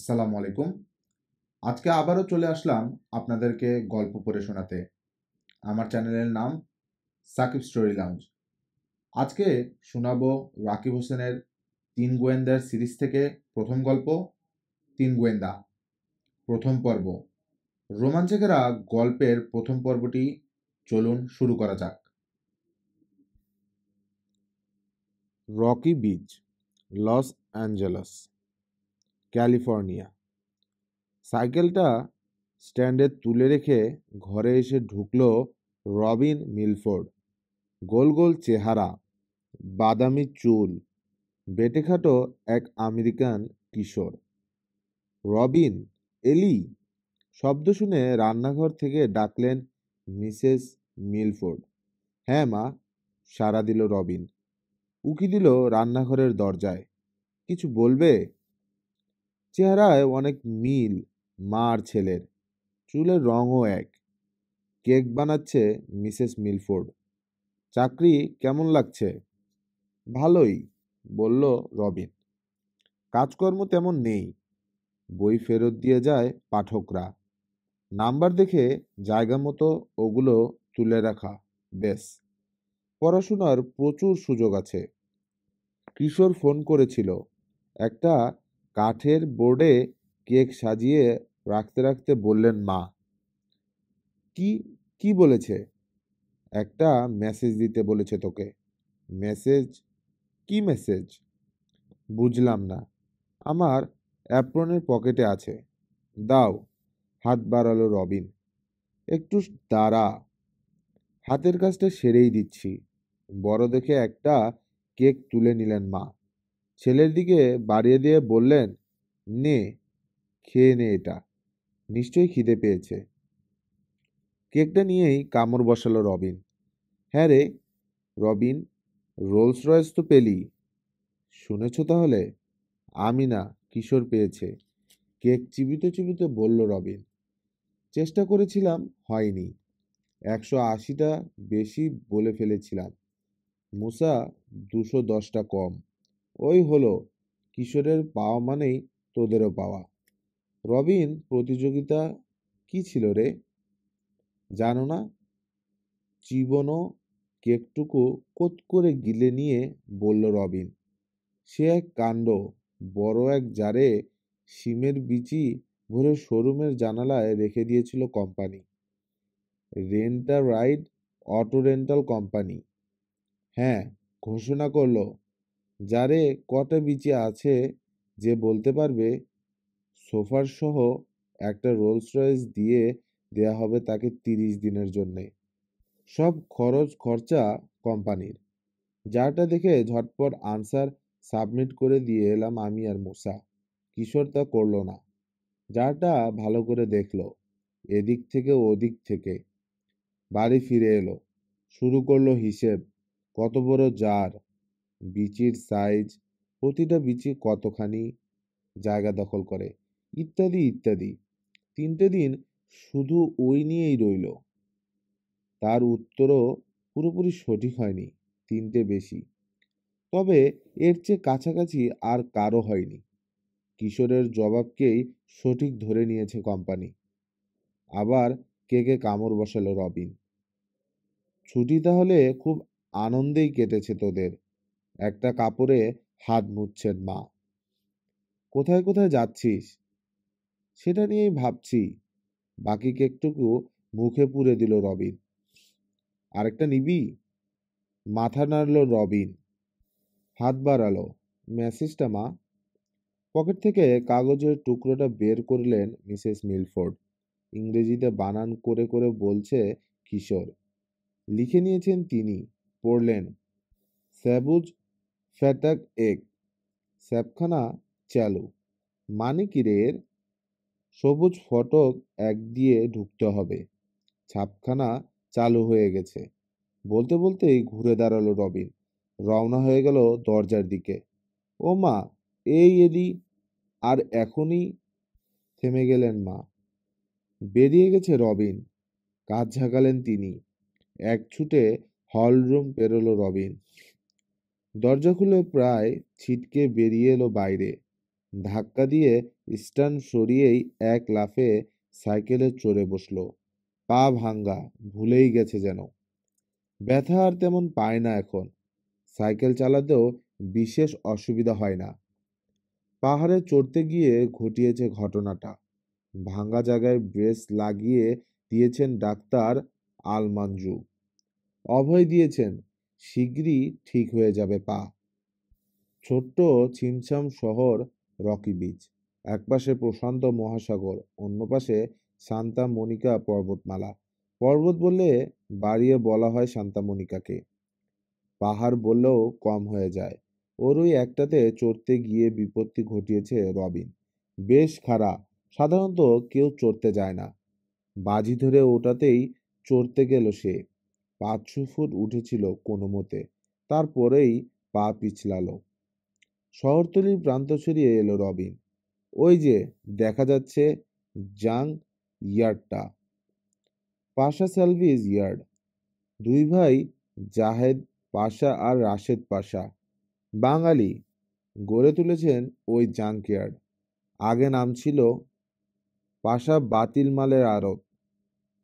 আসসালামু আলাইকুম। আজকে আবারও চলে আসলাম আপনাদেরকে গল্প পড়ে শোনাতে। আমার চ্যানেলের নাম সাকিব স্টোরি লাউঞ্জ। আজকে শোনাবো রাকিব হোসেনের তিন গোয়েন্দার সিরিজ থেকে প্রথম গল্প, তিন গোয়েন্দা, প্রথম পর্ব। রোমাঞ্চকেরা গল্পের প্রথম পর্বটি চলুন শুরু করা যাক। Rocky Beach, Los Angeles, California. সাইকেলটা স্ট্যান্ডে তুলে রেখে ঘরে এসে ঢুকলো রবিন মিলফোর্ড। গোল গোল চেহারা, বাদামি চুল, বেঁটেখাটো এক আমেরিকান কিশোর। রবিন, এলি! শব্দ শুনে রান্নাঘর থেকে ডাকলেন মিসেস মিলফোর্ড। হ্যাঁ মা, সাড়া দিল রবিন। উকি দিল রান্নাঘরের দরজায়। কিছু বলবে? চেহারায় অনেক মিল মা আর ছেলের, চুলের রঙও এক। কেক বানাচ্ছে মিসেস মিলফোর্ড। চাকরি কেমন লাগছে? ভালোই, বলল রবিন। কাজকর্ম তেমন নেই, বই ফেরত দিয়ে যায় পাঠকরা। নাম্বার দেখে জায়গা মতো ওগুলো তুলে রাখা, বেশ। পড়াশোনার প্রচুর সুযোগ আছে। কিশোর ফোন করেছিল। একটা কাঠের বোর্ডে কেক সাজিয়ে রাখতে রাখতে বললেন মা। কি কি বলেছে? একটা মেসেজ দিতে বলেছে তোকে। মেসেজ? কি মেসেজ? বুঝলাম না। আমার অ্যাপ্রনের পকেটে আছে, দাও। হাত বাড়ালো রবিন। একটু দাঁড়া, হাতের কাজটা সেরেই দিচ্ছি। বড় দেখে একটা কেক তুলে নিলেন মা। ছেলের দিকে বাড়িয়ে দিয়ে বললেন, নে, খেয়ে নে এটা, নিশ্চয়ই খিদে পেয়েছে। কেকটা নিয়েই কামড় বসালো রবিন। হ্যাঁ রে রবিন, রোলস রয়েস তো পেলি। শুনেছ তাহলে? আমি না, কিশোর পেয়েছে। কেক চিবিতে চিবিতে বলল রবিন। চেষ্টা করেছিলাম, হয়নি। 180টা বেশি বলে ফেলেছিলাম। মুসা 210টা কম। ওই হলো, কিশোরের পাওয়া মানেই তোদেরও পাওয়া। রবিন, প্রতিযোগিতা কি ছিল রে? জানো না? চিবনো কেকটুকু কোত করে গিলে নিয়ে বলল রবিন। সে এক কাণ্ড। বড় এক জারে শিমের বিচি ভরে শোরুমের জানালায় রেখে দিয়েছিল company. Rent a ride auto rental company. হ্যাঁ, ঘোষণা করলো, যারে কটা বিচি আছে যে বলতে পারবে, সোফার সহ একটা রোলস রয়েস দিয়ে দেয়া হবে তাকে 30 দিনের জন্যে। সব খরচ খরচা কোম্পানির। যারটা দেখে ঝটপট আনসার সাবমিট করে দিয়ে এলাম আমি আর মুসা। কিশোর তা করলো না। যারটা ভালো করে দেখলো, এদিক থেকে ওদিক থেকে। বাড়ি ফিরে এলো, শুরু করলো হিসেব। কত বড় জার, বিচির সাইজ, প্রতিটা বিচি কতখানি জায়গা দখল করে, ইত্যাদি ইত্যাদি। 3টে দিন শুধু ওই নিয়েই রইল। তার উত্তরও পুরোপুরি সঠিক হয়নি, 3টে বেশি। তবে এর চেয়ে কাছাকাছি আর কারো হয়নি। কিশোরের জবাবকেই সঠিক ধরে নিয়েছে কোম্পানি। আবার কেকে কামড় বসালো রবিন। ছুটি তাহলে খুব আনন্দেই কেটেছে তোদের। একটা কাপড়ে হাত মুছছেন মা। কোথায় কোথায় যাচ্ছিস? সেটা নিয়েই ভাবছি। বাকি কেকটুকু মুখে পুরে দিল রবিন। আরেকটা নিবি? মাথা নাড়ল রবিন। হাত বাড়ালো। মেসেজটা মা। পকেট থেকে কাগজের টুকরোটা বের করলেন মিসেস মিলফোর্ড। ইংরেজিতে বানান করে করে বলছে কিশোর। লিখে নিয়েছেন তিনি। পড়লেন, স্যাবুজ ফ্যাটাক এগ, স্যাপখানা চালু। মানে কি রে এর? সবুজ ফটক এক দিয়ে ঢুকতে হবে। ছাপখানা চালু হয়ে গেছে। বলতে বলতেই ঘুরে দাঁড়ালো রবিন। রওনা হয়ে গেল দরজার দিকে। ও মা, এই এলি। আর এখনই থেমে গেলেন মা। বেরিয়ে গেছে রবিন। কাজ ঝাঁকালেন তিনি। এক ছুটে হলরুম পেরোলো রবিন। দরজা খুলে প্রায় ছিটকে বেরিয়ে এলো বাইরে। ধাক্কা দিয়ে স্ট্যান্ড সরিয়েই এক লাফে সাইকেলে চড়ে বসল। পা ভাঙ্গা, ভুলেই গেছে যেন। ব্যথা আর তেমন পায় না এখন। সাইকেল চালাতেও বিশেষ অসুবিধা হয় না। পাহাড়ে চড়তে গিয়ে ঘটিয়েছে ঘটনাটা। ভাঙ্গা জায়গায় ব্রেস লাগিয়ে দিয়েছেন ডাক্তার আল মানজু। অভয় দিয়েছেন, শিগগিরই ঠিক হয়ে যাবে পা। ছোট্ট ছিমছাম শহর রকি বিচ। একপাশে প্রশান্ত মহাসাগর, অন্য পাশে সান্তা মনিকা পর্বতমালা। পর্বত বললে বাড়িয়ে বলা হয় সান্তা মনিকাকে, পাহাড় বললেও কম হয়ে যায়। ওর ওই একটাতে চড়তে গিয়ে বিপত্তি ঘটিয়েছে রবিন। বেশ খাড়া, সাধারণত কেউ চড়তে যায় না। বাজি ধরে ওটাতেই চড়তে গেল সে। 5-6 ফুট উঠেছিল কোনো মতে, তারপরেই পা পিছলালো। শহরতলির প্রান্ত ছড়িয়ে এলো রবিন। ওই যে দেখা যাচ্ছে জাং ইয়ার্ডটা, পাশা স্যালভিজ ইয়ার্ড। দুই ভাই, জাহেদ পাশা আর রাশেদ পাশা, বাঙালি, গড়ে তুলেছেন ওই জাঙ্কইয়ার্ড। আগে নাম ছিল পাশা বাতিল মালের আড়ত।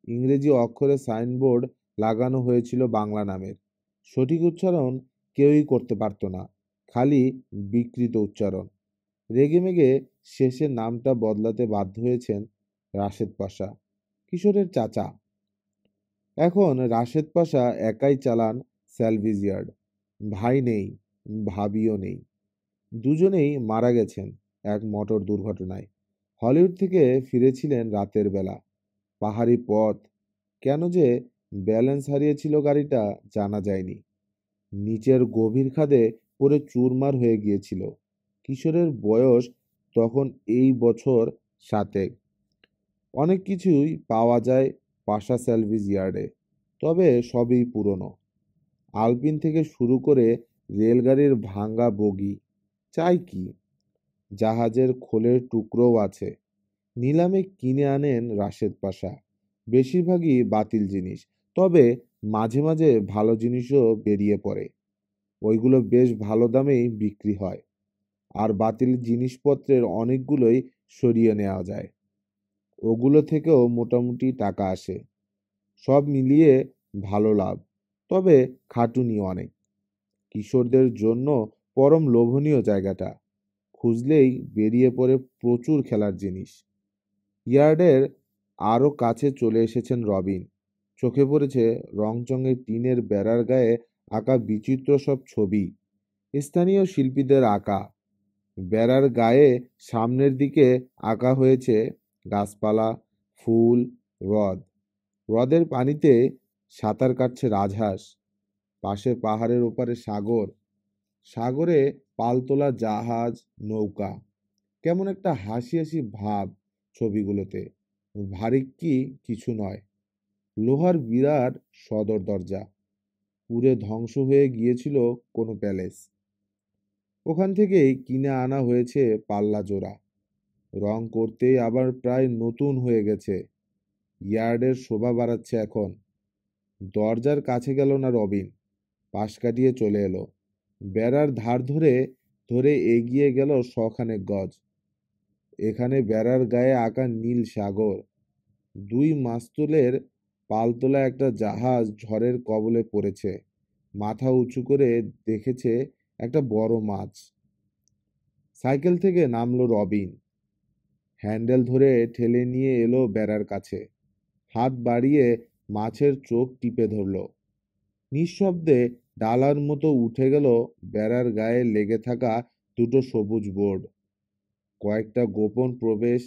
ইংরেজি অক্ষরে সাইনবোর্ড লাগানো হয়েছিল বাংলা নামের। সঠিক উচ্চারণ কেউই করতে পারত না, খালি বিকৃত উচ্চারণ। রেগেমেগে শেষে নামটা বদলাতে বাধ্য হয়েছেন রাশেদ পাশা, কিশোরের চাচা। এখন রাশেদ পাশা একাই চালান স্যালভিজ ইয়ার্ড। ভাই নেই, ভাবিও নেই। দুজনেই মারা গেছেন এক মোটর দুর্ঘটনায়। হলিউড থেকে ফিরেছিলেন রাতের বেলা। পাহাড়ি পথ, কেন যে ব্যালেন্স হারিয়েছিল গাড়িটা জানা যায়নি। নিচের গভীর খাদে পড়ে চুরমার হয়ে গিয়েছিল। কিশোরের বয়স তখন এই বছর 7। অনেক কিছুই পাওয়া যায় পাশা স্যালভিজ ইয়ার্ডে, তবে সবই পুরনো। আলপিন থেকে শুরু করে রেলগাড়ির ভাঙ্গা বগি, চাই কি, জাহাজের খোলের টুকরোও আছে। নিলামে কিনে আনেন রাশেদ পাশা। বেশিরভাগই বাতিল জিনিস, তবে মাঝে মাঝে ভালো জিনিসও বেরিয়ে পড়ে। ওইগুলো বেশ ভালো দামেই বিক্রি হয়। আর বাতিল জিনিসপত্রের অনেকগুলোই সরিয়ে নেওয়া যায়, ওগুলো থেকেও মোটামুটি টাকা আসে। সব মিলিয়ে ভালো লাভ, তবে খাটুনি অনেক। কিশোরদের জন্য পরম লোভনীয় জায়গাটা। খুঁজলেই বেরিয়ে পড়ে প্রচুর খেলার জিনিস। ইয়ার্ডের আরও কাছে চলে এসেছেন রবিন। চোখে পড়েছে রংচঙের টিনের বেড়ার গায়ে আঁকা বিচিত্র সব ছবি, স্থানীয় শিল্পীদের আঁকা। বেড়ার গায়ে সামনের দিকে আঁকা হয়েছে গাছপালা, ফুল, হ্রদ। হ্রদের পানিতে সাঁতার কাটছে রাজহাঁস। পাশে পাহাড়ের ওপারে সাগর, সাগরে পালতোলা জাহাজ, নৌকা। কেমন একটা হাসি হাসি ভাব ছবিগুলোতে। ভারী কি কিছু নয়, লোহার বিরাট সদর দরজা। পুড়ে ধ্বংস হয়ে গিয়েছিল কোনো প্যালেস। ওখান থেকেই কিনে আনা হয়েছে পাল্লা জোড়া। রং করতেই আবার প্রায় নতুন হয়ে গেছে। ইয়ার্ডের শোভা বাড়াচ্ছে এখন। দরজার কাছে গেল না রবিন, পাশ কাটিয়ে চলে এলো। বেড়ার ধার ধরে ধরে এগিয়ে গেল শখানেক গজ। এখানে বেড়ার গায়ে আঁকা নীল সাগর। দুই মাস্তুলের পালতোলা একটা জাহাজ ঝড়ের কবলে পড়েছে। মাথা উঁচু করে দেখেছে একটা বড় মাছ। সাইকেল থেকে নামলো রবিন, হ্যান্ডেল ধরে ঠেলে নিয়ে এলো বেড়ার কাছে। হাত বাড়িয়ে মাছের চোখ টিপে ধরল। নিঃশব্দে ডালার মতো উঠে গেল বেড়ার গায়ে লেগে থাকা দুটো সবুজ বোর্ড। কয়েকটা গোপন প্রবেশ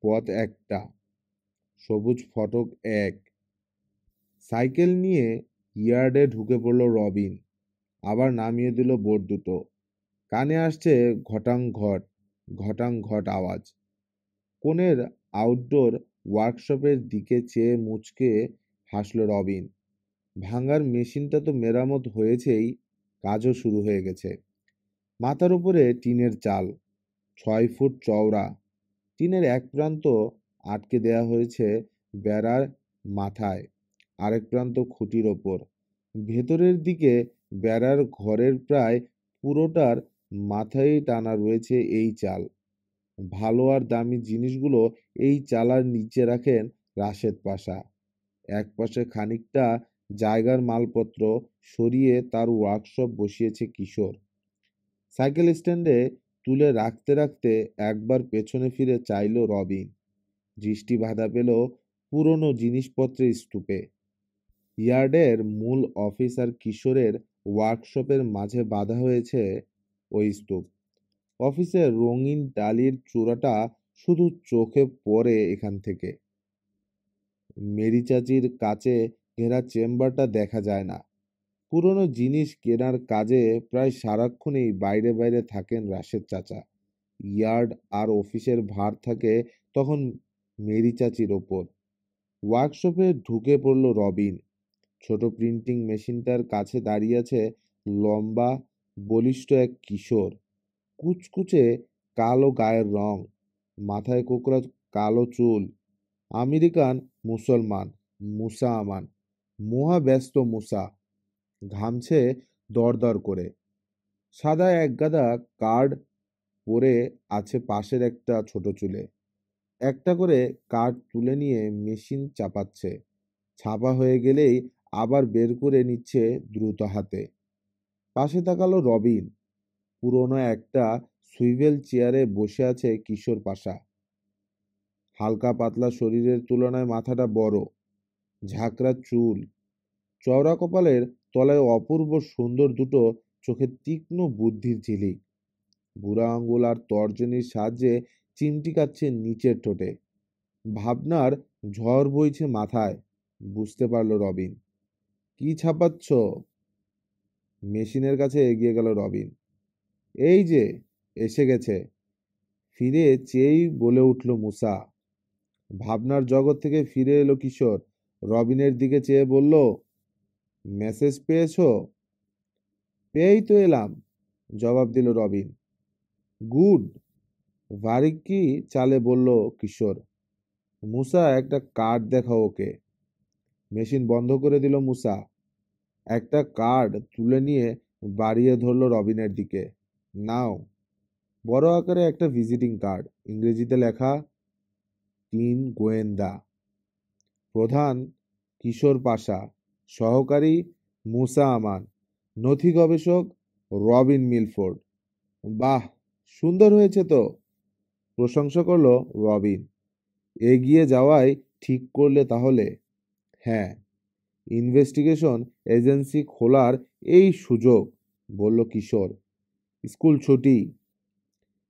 পথ, একটা সবুজ ফটক 1। সাইকেল নিয়ে ইয়ার্ডে ঢুকে পড়ল রবিন, আবার নামিয়ে দিল বোর্ড দুটো। কানে আসছে ঘটাং ঘট, ঘটাং ঘট আওয়াজ। কোণের আউটডোর ওয়ার্কশপের দিকে চেয়ে মুচকে হাসল রবিন। ভাঙার মেশিনটা তো মেরামত হয়েছেই, কাজও শুরু হয়ে গেছে। মাথার উপরে টিনের চাল, 6 ফুট চওড়া। টিনের এক প্রান্ত আটকে দেয়া হয়েছে বেড়ার মাথায়, আরেক প্রান্ত খুঁটির ওপর। ভেতরের দিকে বেড়ার ঘরের প্রায় পুরোটার মাথায় টানা রয়েছে এই চাল। ভালো আর দামি জিনিসগুলো এই চালার নিচে রাখেন রাশেদ পাশা। একপাশে খানিকটা জায়গার মালপত্র সরিয়ে তার ওয়ার্কশপ বসিয়েছে কিশোর। সাইকেল স্ট্যান্ডে তুলে রাখতে রাখতে একবার পেছনে ফিরে চাইল রবিন। দৃষ্টি বাধা পেল পুরনো জিনিসপত্রের স্তূপে। ইয়ার্ডের মূল অফিস আর কিশোরের ওয়ার্কশপের মাঝে বাঁধা হয়েছে ওই স্তূপ। অফিসের রঙিন টালির চূড়াটা শুধু চোখে পড়ে এখান থেকে। মেরি চাচির কাচে ঘেরা চেম্বারটা দেখা যায় না। পুরনো জিনিস কেনার কাজে প্রায় সারাক্ষণই বাইরে বাইরে থাকেন রাশেদ চাচা। ইয়ার্ড আর অফিসের ভার থাকে তখন মেরি চাচির ওপর। ওয়ার্কশপে ঢুকে পড়ল রবিন। ছোট প্রিন্টিং মেশিনটার কাছে দাঁড়িয়ে আছে লম্বা বলিষ্ঠ এক কিশোর। কুচকুচে কালো গায়ের রং, মাথায় কোকড়া কালো চুল। আমেরিকান মুসলমান, মুসা আমান। মহা ব্যস্ত মুসা, ঘামছে দরদর করে। সাদা একগাদা কার্ড পরে আছে পাশের একটা ছোট চুলে। একটা করে কার্ড তুলে নিয়ে মেশিন চাপাচ্ছে। ছাপা হয়ে গেলেই আবার বের করে নিচ্ছে দ্রুত হাতে। পাশে তাকালো রবিন। পুরনো একটা সুইভেল চেয়ারে বসে আছে কিশোর পাশা। হালকা পাতলা শরীরের তুলনায় মাথাটা বড়, ঝাঁকড়া চুল, চওড়া কপালের তলায় অপূর্ব সুন্দর দুটো চোখের তীক্ষ্ণ বুদ্ধির ঝিলিক। বুড়া আঙ্গুল আর তর্জনীর সাহায্যে চিমটি কাটছে নিচের ঠোঁটে। ভাবনার ঝড় বইছে মাথায়। বুঝতে পারল রবিন। কি ছাপাচ্ছ? মেশিনের কাছে এগিয়ে গেল রবিন। এই যে এসে গেছে। ফিরে চেয়েই বলে উঠল মুসা। ভাবনার জগৎ থেকে ফিরে এলো কিশোর। রবিনের দিকে চেয়ে বলল, মেসেজ পেয়েছো? পেয়েই তো এলাম, জবাব দিল রবিন। গুড, ভারিক্কি চালে বলল কিশোর। মুসা, একটা কার্ড দেখাও ওকে। মেশিন বন্ধ করে দিল মুসা। একটা কার্ড তুলে নিয়ে বাড়িয়ে ধরল রবিনের দিকে। নাও। বড় আকারে একটা ভিজিটিং কার্ড, ইংরেজিতে লেখা, তিন গোয়েন্দা। প্রধান কিশোর পাশা, সহকারী মুসা আমান, নথি গবেষক রবিন মিলফোর্ড। বাহ, সুন্দর হয়েছে তো, প্রশংসা করলো রবিন। এগিয়ে যাওয়াই ঠিক করলে তাহলে? হ্যাঁ, ইনভেস্টিগেশন এজেন্সি খোলার এই সুযোগ, বলল কিশোর। স্কুল ছুটি,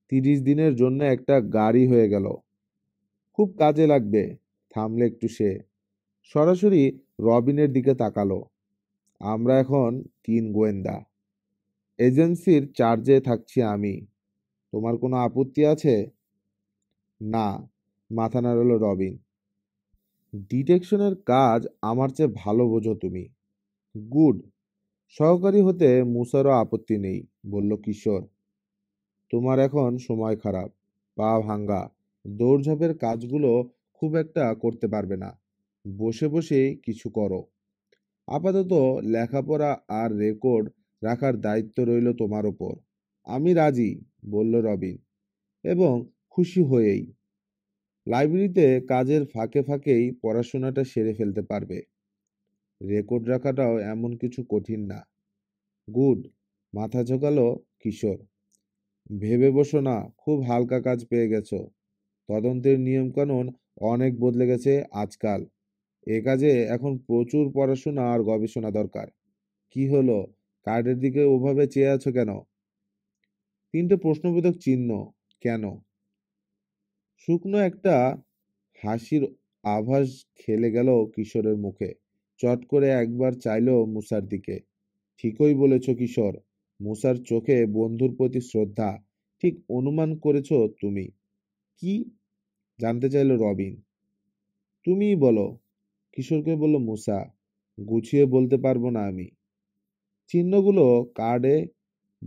30 দিনের জন্য একটা গাড়ি হয়ে গেল। খুব কাজে লাগবে। থামলে একটু সে। সরাসরি রবিনের দিকে তাকালো। আমরা এখন তিন গোয়েন্দা। এজেন্সির চার্জে থাকছি আমি। তোমার কোনো আপত্তি আছে? না, মাথা নাড়ল রবিন। ডিটেকশনের কাজ আমার চেয়ে ভালো বোঝো তুমি। গুড। সহকারী হতে মুসারও আপত্তি নেই, বলল কিশোর। তোমার এখন সময় খারাপ, পা ভাঙ্গা, দৌড়ঝাঁপের কাজগুলো খুব একটা করতে পারবে না। বসে বসেই কিছু করো। আপাতত লেখাপড়া আর রেকর্ড রাখার দায়িত্ব রইল তোমার ওপর। আমি রাজি, বলল রবিন, এবং খুশি হয়েই। লাইব্রেরিতে কাজের ফাঁকে ফাঁকেই পড়াশোনাটা সেরে ফেলতে পারবে। রেকর্ড রাখাটাও এমন কিছু কঠিন না। গুড, মাথা ঝোঁকালো কিশোর। ভেবে বসো না খুব হালকা কাজ পেয়ে গেছো। তদন্তের নিয়মকানুন অনেক বদলে গেছে আজকাল। এ কাজে এখন প্রচুর পড়াশোনা আর গবেষণা দরকার। কি হলো, কার্ডের দিকে ওভাবে চেয়ে আছো কেন? তিনটে প্রশ্নবোধক চিহ্ন। কেন? শুকনো একটা হাসির আভাস খেলে গেল কিশোরের মুখে। চট করে একবার চাইলো মুসার দিকে। ঠিকই বলেছ কিশোর। মুসার চোখে বন্ধুর প্রতি শ্রদ্ধা। ঠিক অনুমান করেছ তুমি। কি? জানতে চাইল রবিন। তুমিই বলো, কিশোরকে বলল মুসা। গুছিয়ে বলতে পারবো না আমি। চিহ্নগুলো কার্ডে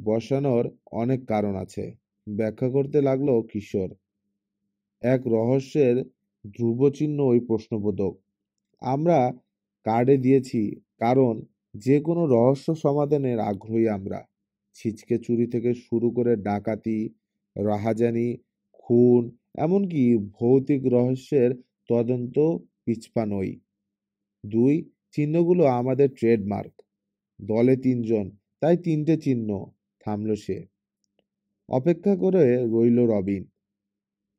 বসানোর অনেক কারণ আছে, ব্যাখ্যা করতে লাগলো কিশোর। এক রহস্যের ধ্রুবচিহ্ন ওই প্রশ্নবোধক। আমরা কার্ডে দিয়েছি কারণ যে কোনো রহস্য সমাধানের আগ্রহী আমরা। ছিচকে চুরি থেকে শুরু করে ডাকাতি, রাহাজানি, খুন, এমনকি ভৌতিক রহস্যের তদন্ত পিছপা নই। 2, চিহ্নগুলো আমাদের ট্রেডমার্ক। দলে 3 জন, তাই 3টে চিহ্ন। থামল সে। অপেক্ষা করে রইল রবিন।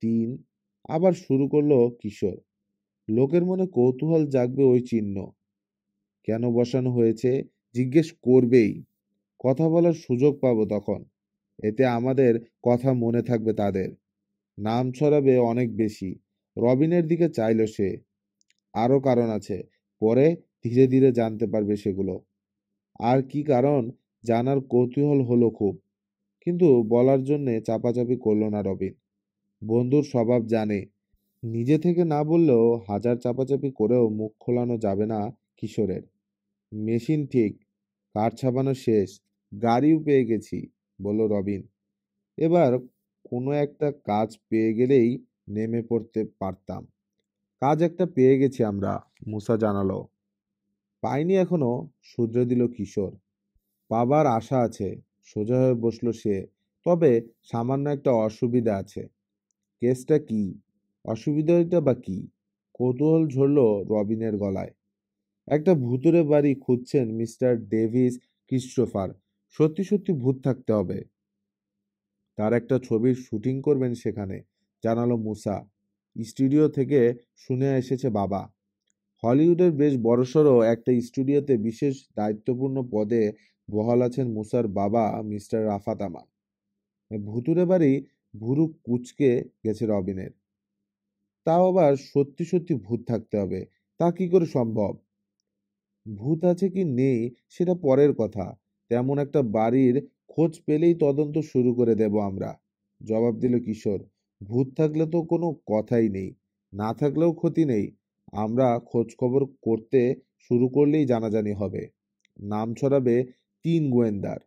3, আবার শুরু করলো কিশোর। লোকের মনে কৌতূহল জাগবে ওই চিহ্ন। কেন বসানো হয়েছে জিজ্ঞেস করবেই। কথা বলার সুযোগ পাবো তখন। এতে আমাদের কথা মনে থাকবে তাদের। নাম ছড়াবে অনেক বেশি। রবিনের দিকে চাইল সে। আরো কারণ আছে, পরে ধীরে ধীরে জানতে পারবে সেগুলো। আর কি কারণ জানার কৌতূহল হলো খুব, কিন্তু বলার জন্যে চাপাচাপি করলো না রবিন। বন্ধুর স্বভাব জানে, নিজে থেকে না বললেও হাজার চাপাচাপি করেও মুখ খোলানো যাবে না কিশোরের। মেশিন ঠিক, কাঠ ছাপানো শেষ, গাড়িও পেয়ে গেছি, বলল রবিন। এবার কোনো একটা কাজ পেয়ে গেলেই নেমে পড়তে পারতাম। কাজ একটা পেয়ে গেছি আমরা, মুসা জানালো। পাইনি এখনো, শুধরে দিল কিশোর। পাবার আশা আছে। সোজা হয়ে বসলো সে। তবে সামান্য একটা অসুবিধা আছে। কেসটা কি? অসুবিধাটা বা কি? কৌতূহল ঝরল রবিনের গলায়। একটা ভূতুরে বাড়ি খুঁজছেন মিস্টার ডেভিস ক্রিস্টোফার। সত্যি সত্যি ভূত থাকতে হবে। তার একটা ছবির শুটিং করবেন সেখানে, জানালো মুসা। স্টুডিও থেকে শুনে এসেছে বাবা। হলিউডের বেশ বড়সড় একটা স্টুডিওতে বিশেষ দায়িত্বপূর্ণ পদে বহাল আছেন মুসার বাবা মিস্টার রাফাত আমান। ভুতুরে বাড়ি ভুরু কুঁচকে গেছে রবিনের। তাও আবার সত্যি সত্যি ভূত থাকতে হবে, তা কি করে সম্ভব? ভূত আছে কি নেই সেটা পরের কথা। তেমন একটা বাড়ির খোঁজ পেলেই তদন্ত শুরু করে দেব আমরা, জবাব দিল কিশোর। ভূত থাকলে তো কোনো কথাই নেই, না থাকলেও ক্ষতি নেই। আমরা খোঁজ খবর করতে শুরু করলেই জানাজানি হবে। নাম ছড়াবে 3 গোয়েন্দার।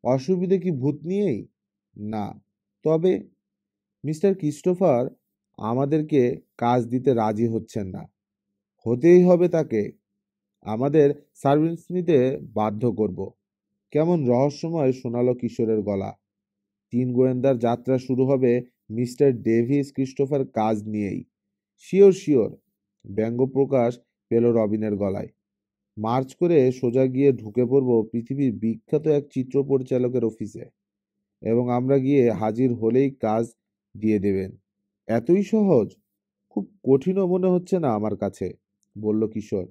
অসুবিধে কি ভূত নিয়েই? না। তবে মিস্টার ক্রিস্টোফার আমাদেরকে কাজ দিতে রাজি হচ্ছেন না। হতেই হবে তাকে। আমাদের সার্ভিস নিতে বাধ্য করব। কেমন রহস্যময় শোনালো কিশোরের গলা। 3 গোয়েন্দার যাত্রা শুরু হবে মিস্টার ডেভিস ক্রিস্টোফার কাজ নিয়েই। শিওর শিওর, ব্যঙ্গ প্রকাশ পেল রবিনের গলায়। মার্চ করে সোজা গিয়ে ঢুকে পড়ব পৃথিবীর বিখ্যাত এক চিত্র পরিচালকের অফিসে, এবং আমরা গিয়ে হাজির হলেই কাজ দিয়ে দেবেন। এতই সহজ? খুব কঠিনও মনে হচ্ছে না আমার কাছে, বলল কিশোর।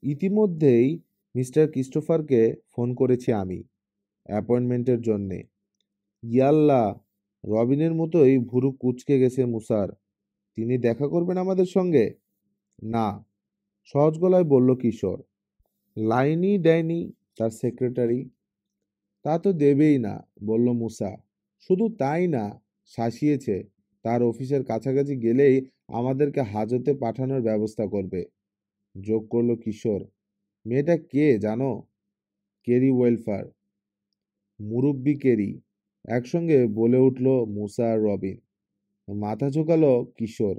ইতিমধ্যেই মিস্টার ক্রিস্টোফারকে ফোন করেছি আমি, অ্যাপয়েন্টমেন্টের জন্যে। ইয়াল্লা, রবিনের মতোই ভুরু কুঁচকে গেছে মুসার। তিনি দেখা করবেন আমাদের সঙ্গে? না, সহজ গলায় বলল কিশোর। লাইনই দেয়নি তার সেক্রেটারি। তা তো দেবেই না, বলল মুসা। শুধু তাই না, শাসিয়েছে তার অফিসের কাছাকাছি গেলেই আমাদেরকে হাজতে পাঠানোর ব্যবস্থা করবে, যোগ করল কিশোর। মেয়েটা কে জানো? কেরি ওয়েলফার। মুরব্বি কেরি, একসঙ্গে বলে উঠল মুসা আর রবিন। মাথা ঝোঁকালো কিশোর।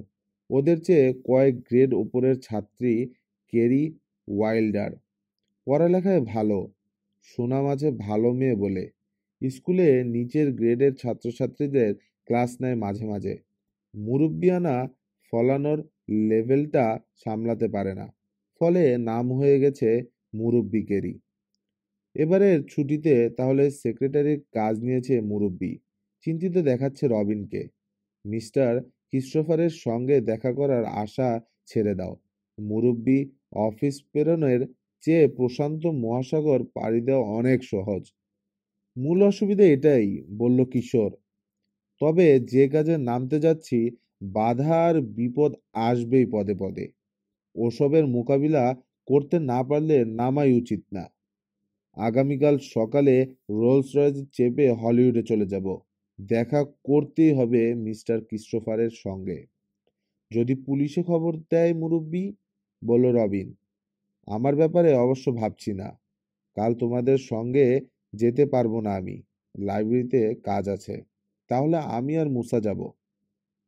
ওদের চেয়ে কয়েক গ্রেড ওপরের ছাত্রী কেরি ওয়াইল্ডার। পড়ালেখায় ভালো, সুনাম আছে ভালো মেয়ে বলে। স্কুলে নিচের গ্রেডের ছাত্রছাত্রীদের ক্লাস নেয় মাঝে মাঝে। মুরব্বিয়ানা ফলানোর লেভেলটা সামলাতে পারে না, ফলে নাম হয়ে গেছে মুরব্বিকেরই। এবারের ছুটিতে তাহলে সেক্রেটারির কাজ নিয়েছে মুরব্বি। চিন্তিত দেখাচ্ছে রবিনকে। মিস্টার ক্রিস্টোফারের সঙ্গে দেখা করার আশা ছেড়ে দাও। মুরব্বি অফিস প্রেরণের চেয়ে প্রশান্ত মহাসাগর পাড়ি দেওয়া অনেক সহজ। মূল অসুবিধা এটাই, বলল কিশোর। তবে যে কাজে নামতে যাচ্ছি, বাধা আর বিপদ আসবেই পদে পদে। ওসবের মোকাবিলা করতে না পারলে নামাই উচিত না। আগামীকাল সকালে রোলস রয়েস চেপে হলিউডে চলে যাব। দেখা করতেই হবে মিস্টার ক্রিস্টোফারের সঙ্গে। যদি পুলিশে খবর দেয় মুরব্বি, বলল রবিন। আমার ব্যাপারে অবশ্য ভাবছি না। কাল তোমাদের সঙ্গে যেতে পারবো না আমি, লাইব্রেরিতে কাজ আছে। তাহলে আমি আর মুসা যাব,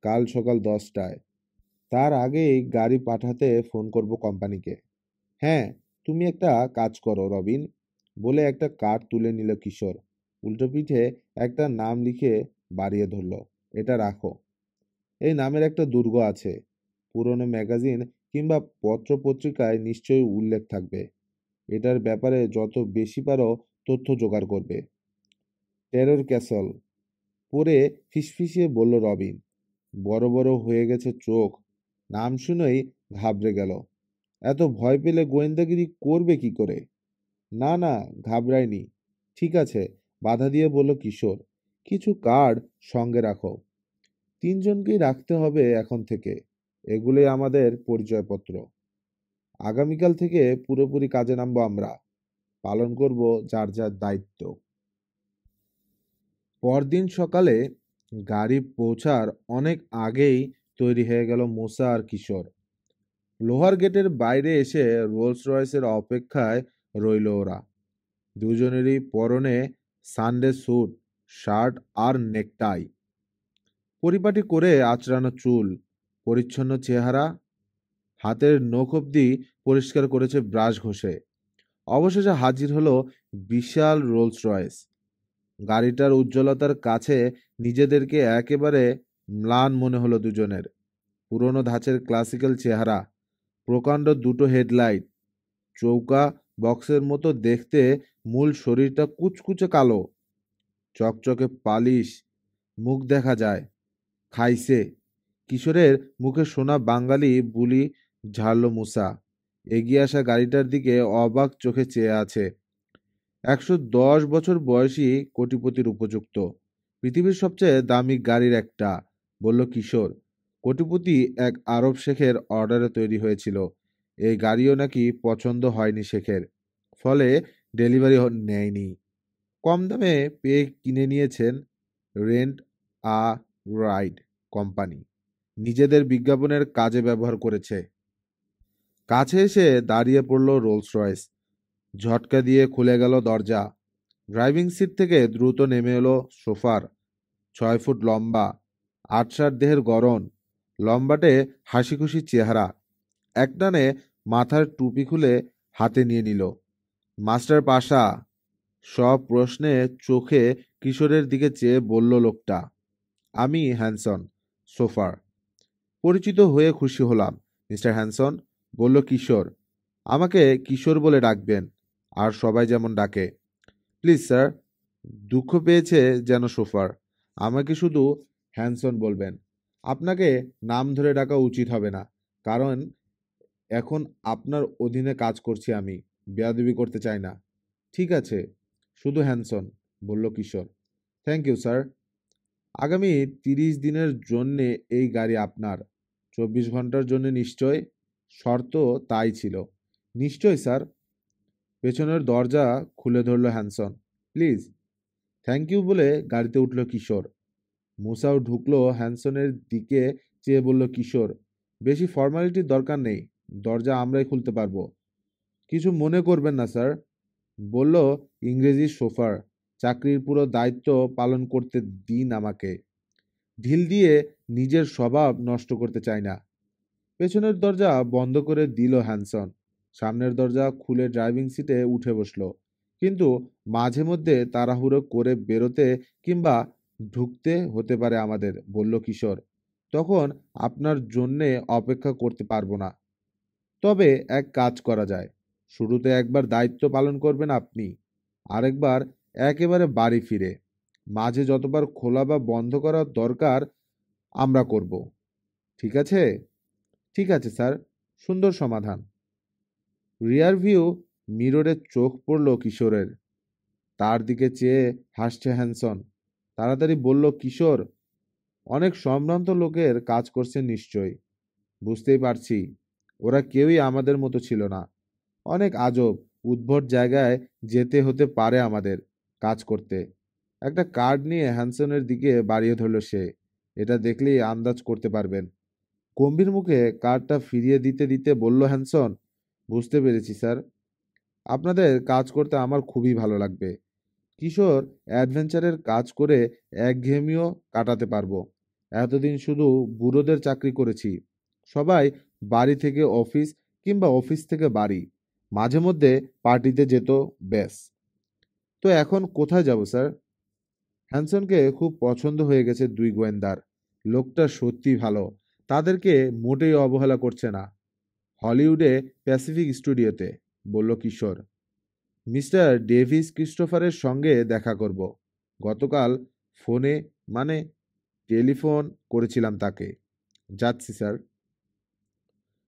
কাল সকাল 10টায়। তার আগেই গাড়ি পাঠাতে ফোন করব কোম্পানিকে। হ্যাঁ, তুমি একটা কাজ করো রবিন, বলে একটা কার্ড তুলে নিল কিশোর। উল্টো পিঠে একটা নাম লিখে বাড়িয়ে ধরল। এটা রাখো। এই নামের একটা দুর্গ আছে, পুরনো ম্যাগাজিন কিংবা পত্রপত্রিকায় নিশ্চয়ই উল্লেখ থাকবে। এটার ব্যাপারে যত বেশি পারো তথ্য জোগাড় করবে। টেরর ক্যাসল পড়ে ফিসফিসিয়ে বলল রবিন। বড় বড় হয়ে গেছে চোখ, নাম শুনেই ঘাবড়ে গেল। এত ভয় পেলে গোয়েন্দাগিরি করবে কি করে? না না, ঘাবড়ায়নি। ঠিক আছে, বাধা দিয়ে বলল কিশোর। কিছু কার্ড সঙ্গে রাখো। তিনজনকেই রাখতে হবে এখন থেকে। এগুলোই আমাদের পরিচয়পত্র। আগামীকাল থেকে পুরোপুরি কাজে নামবো আমরা। পালন করব যার যার দায়িত্ব। পরদিন সকালে গাড়ি পৌঁছার অনেক আগেই তৈরি হয়ে গেল মোসা আর কিশোর। লোহার গেটের বাইরে এসে রোলস রয়েসের অপেক্ষায় রইল ওরা। দুজনেরই পরনে সানডে স্যুট, শার্ট আর নেকটাই। পরিপাটি করে আঁচড়ানো চুল, পরিচ্ছন্ন চেহারা, হাতের নখ অব্দি পরিষ্কার করেছে ব্রাশ ঘষে। অবশেষে হাজির হলো বিশাল রোলস রয়েস। গাড়িটার উজ্জ্বলতার কাছে নিজেদেরকে একেবারে ম্লান মনে হলো দুজনের। পুরনো ধাঁচের ক্লাসিক্যাল চেহারা, প্রকাণ্ড দুটো হেডলাইট, চৌকা বক্সের মতো দেখতে, মূল শরীরটা কুচকুচে কালো, চকচকে পালিশ, মুখ দেখা যায়। খাইছে। কিশোরের মুখে শোনা বাঙালি বুলি ঝাড়ল মুসা। এগিয়ে আসা গাড়িটার দিকে অবাক চোখে চেয়ে আছে। 110 বছর বয়সী, কোটিপতির উপযুক্ত, পৃথিবীর সবচেয়ে দামি গাড়ির একটা, বলল কিশোর। কোটিপতি এক আরব শেখের অর্ডারে তৈরি হয়েছিল। এই গাড়িও নাকি পছন্দ হয়নি শেখের, ফলে ডেলিভারি নেয়নি। কম দামে পেয়ে কিনে নিয়েছেন রেন্ট আ রাইড কোম্পানি। নিজেদের বিজ্ঞাপনের কাজে ব্যবহার করেছে। কাছে এসে দাঁড়িয়ে পড়ল রোলস রয়েস। ঝটকা দিয়ে খুলে গেল দরজা। ড্রাইভিং সিট থেকে দ্রুত নেমে এলো সোফার। 6 ফুট লম্বা, আটসার দেহের গড়ন, লম্বাটে হাসিখুশি চেহারা। একটানে মাথার টুপি খুলে হাতে নিয়ে নিল। মাস্টার পাশা, সব প্রশ্নে চোখে কিশোরের দিকে চেয়ে বলল লোকটা। আমি হ্যানসন, সোফার। পরিচিত হয়ে খুশি হলাম মিস্টার হ্যানসন, বলল কিশোর। আমাকে কিশোর বলে ডাকবেন, আর সবাই যেমন ডাকে। Please sir. দুঃখ পেয়েছে যেন সোফার। আমাকে শুধু হ্যানসন বলবেন। আপনাকে নাম ধরে ডাকা উচিত হবে না, কারণ এখন আপনার অধীনে কাজ করছি আমি। বেয়াদবি করতে চাই না। ঠিক আছে, শুধু হ্যানসন, বলল কিশোর। Thank you sir. আগামী 30 দিনের জন্যে এই গাড়ি আপনার। 24 ঘন্টার জন্য নিশ্চয়? শর্ত তাই ছিল। নিশ্চয় স্যার। পেছনের দরজা খুলে ধরল হ্যানসন। প্লিজ। থ্যাংক ইউ বলে গাড়িতে উঠল কিশোর। মুসাও ঢুকলো হ্যানসনের দিকে চেয়ে বলল কিশোর, বেশি ফর্মালিটির দরকার নেই, দরজা আমরাই খুলতে পারবো। কিছু মনে করবেন না স্যার, বলল ইংরেজি সোফার। চাকরির পুরো দায়িত্ব পালন করতে দিন আমাকে। ঢিল দিয়ে নিজের স্বভাব নষ্ট করতে চাই না। পেছনের দরজা বন্ধ করে দিল হ্যানসন। সামনের দরজা খুলে ড্রাইভিং সিটে উঠে বসলো। কিন্তু মাঝে মধ্যে তাড়াহুড়ো করে বেরোতে কিংবা ঢুকতে হতে পারে আমাদের, বলল কিশোর। তখন আপনার জন্যে অপেক্ষা করতে পারবো না। তবে এক কাজ করা যায়। শুরুতে একবার দায়িত্ব পালন করবেন আপনি, আরেকবার একেবারে বাড়ি ফিরে। মাঝে যতবার খোলা বা বন্ধ করা দরকার আমরা করব। ঠিক আছে? ঠিক আছে স্যার। সুন্দর সমাধান। রিয়ার ভিউ মিররে চোখ পড়ল কিশোরের। তার দিকে চেয়ে হাসছে হ্যানসন। তাড়াতাড়ি বলল কিশোর, অনেক সম্ভ্রান্ত লোকের কাজ করছেন নিশ্চয়ই। বুঝতেই পারছি। ওরা কেউই আমাদের মতো ছিল না। অনেক আজব উদ্ভট জায়গায় যেতে হতে পারে আমাদের কাজ করতে। একটা কার্ড নিয়ে হ্যানসনের দিকে বাড়িয়ে ধরল সে। এটা দেখলেই আন্দাজ করতে পারবেন। গম্ভীর মুখে কার্ডটা ফিরিয়ে দিতে দিতে বলল হ্যানসন, বুঝতে পেরেছি স্যার। আপনাদের কাজ করতে আমার খুবই ভালো লাগবে। কিশোর অ্যাডভেঞ্চারের কাজ করে একঘেয়েমিও কাটাতে পারবো। এতদিন শুধু বুড়োদের চাকরি করেছি। সবাই বাড়ি থেকে অফিস কিংবা অফিস থেকে বাড়ি, মাঝে মধ্যে পার্টিতে যেত, ব্যাস। তো এখন কোথায় যাব স্যার? হ্যানসনকে খুব পছন্দ হয়ে গেছে দুই গোয়েন্দার। লোকটা সত্যি ভালো, তাদেরকে মোটেই অবহেলা করছে না। হলিউডে প্যাসিফিক স্টুডিওতে, বলল কিশোর। মিস্টার ডেভিস ক্রিস্টোফারের সঙ্গে দেখা করব। গতকাল ফোনে, মানে টেলিফোন করেছিলাম তাকে। যাচ্ছি স্যার।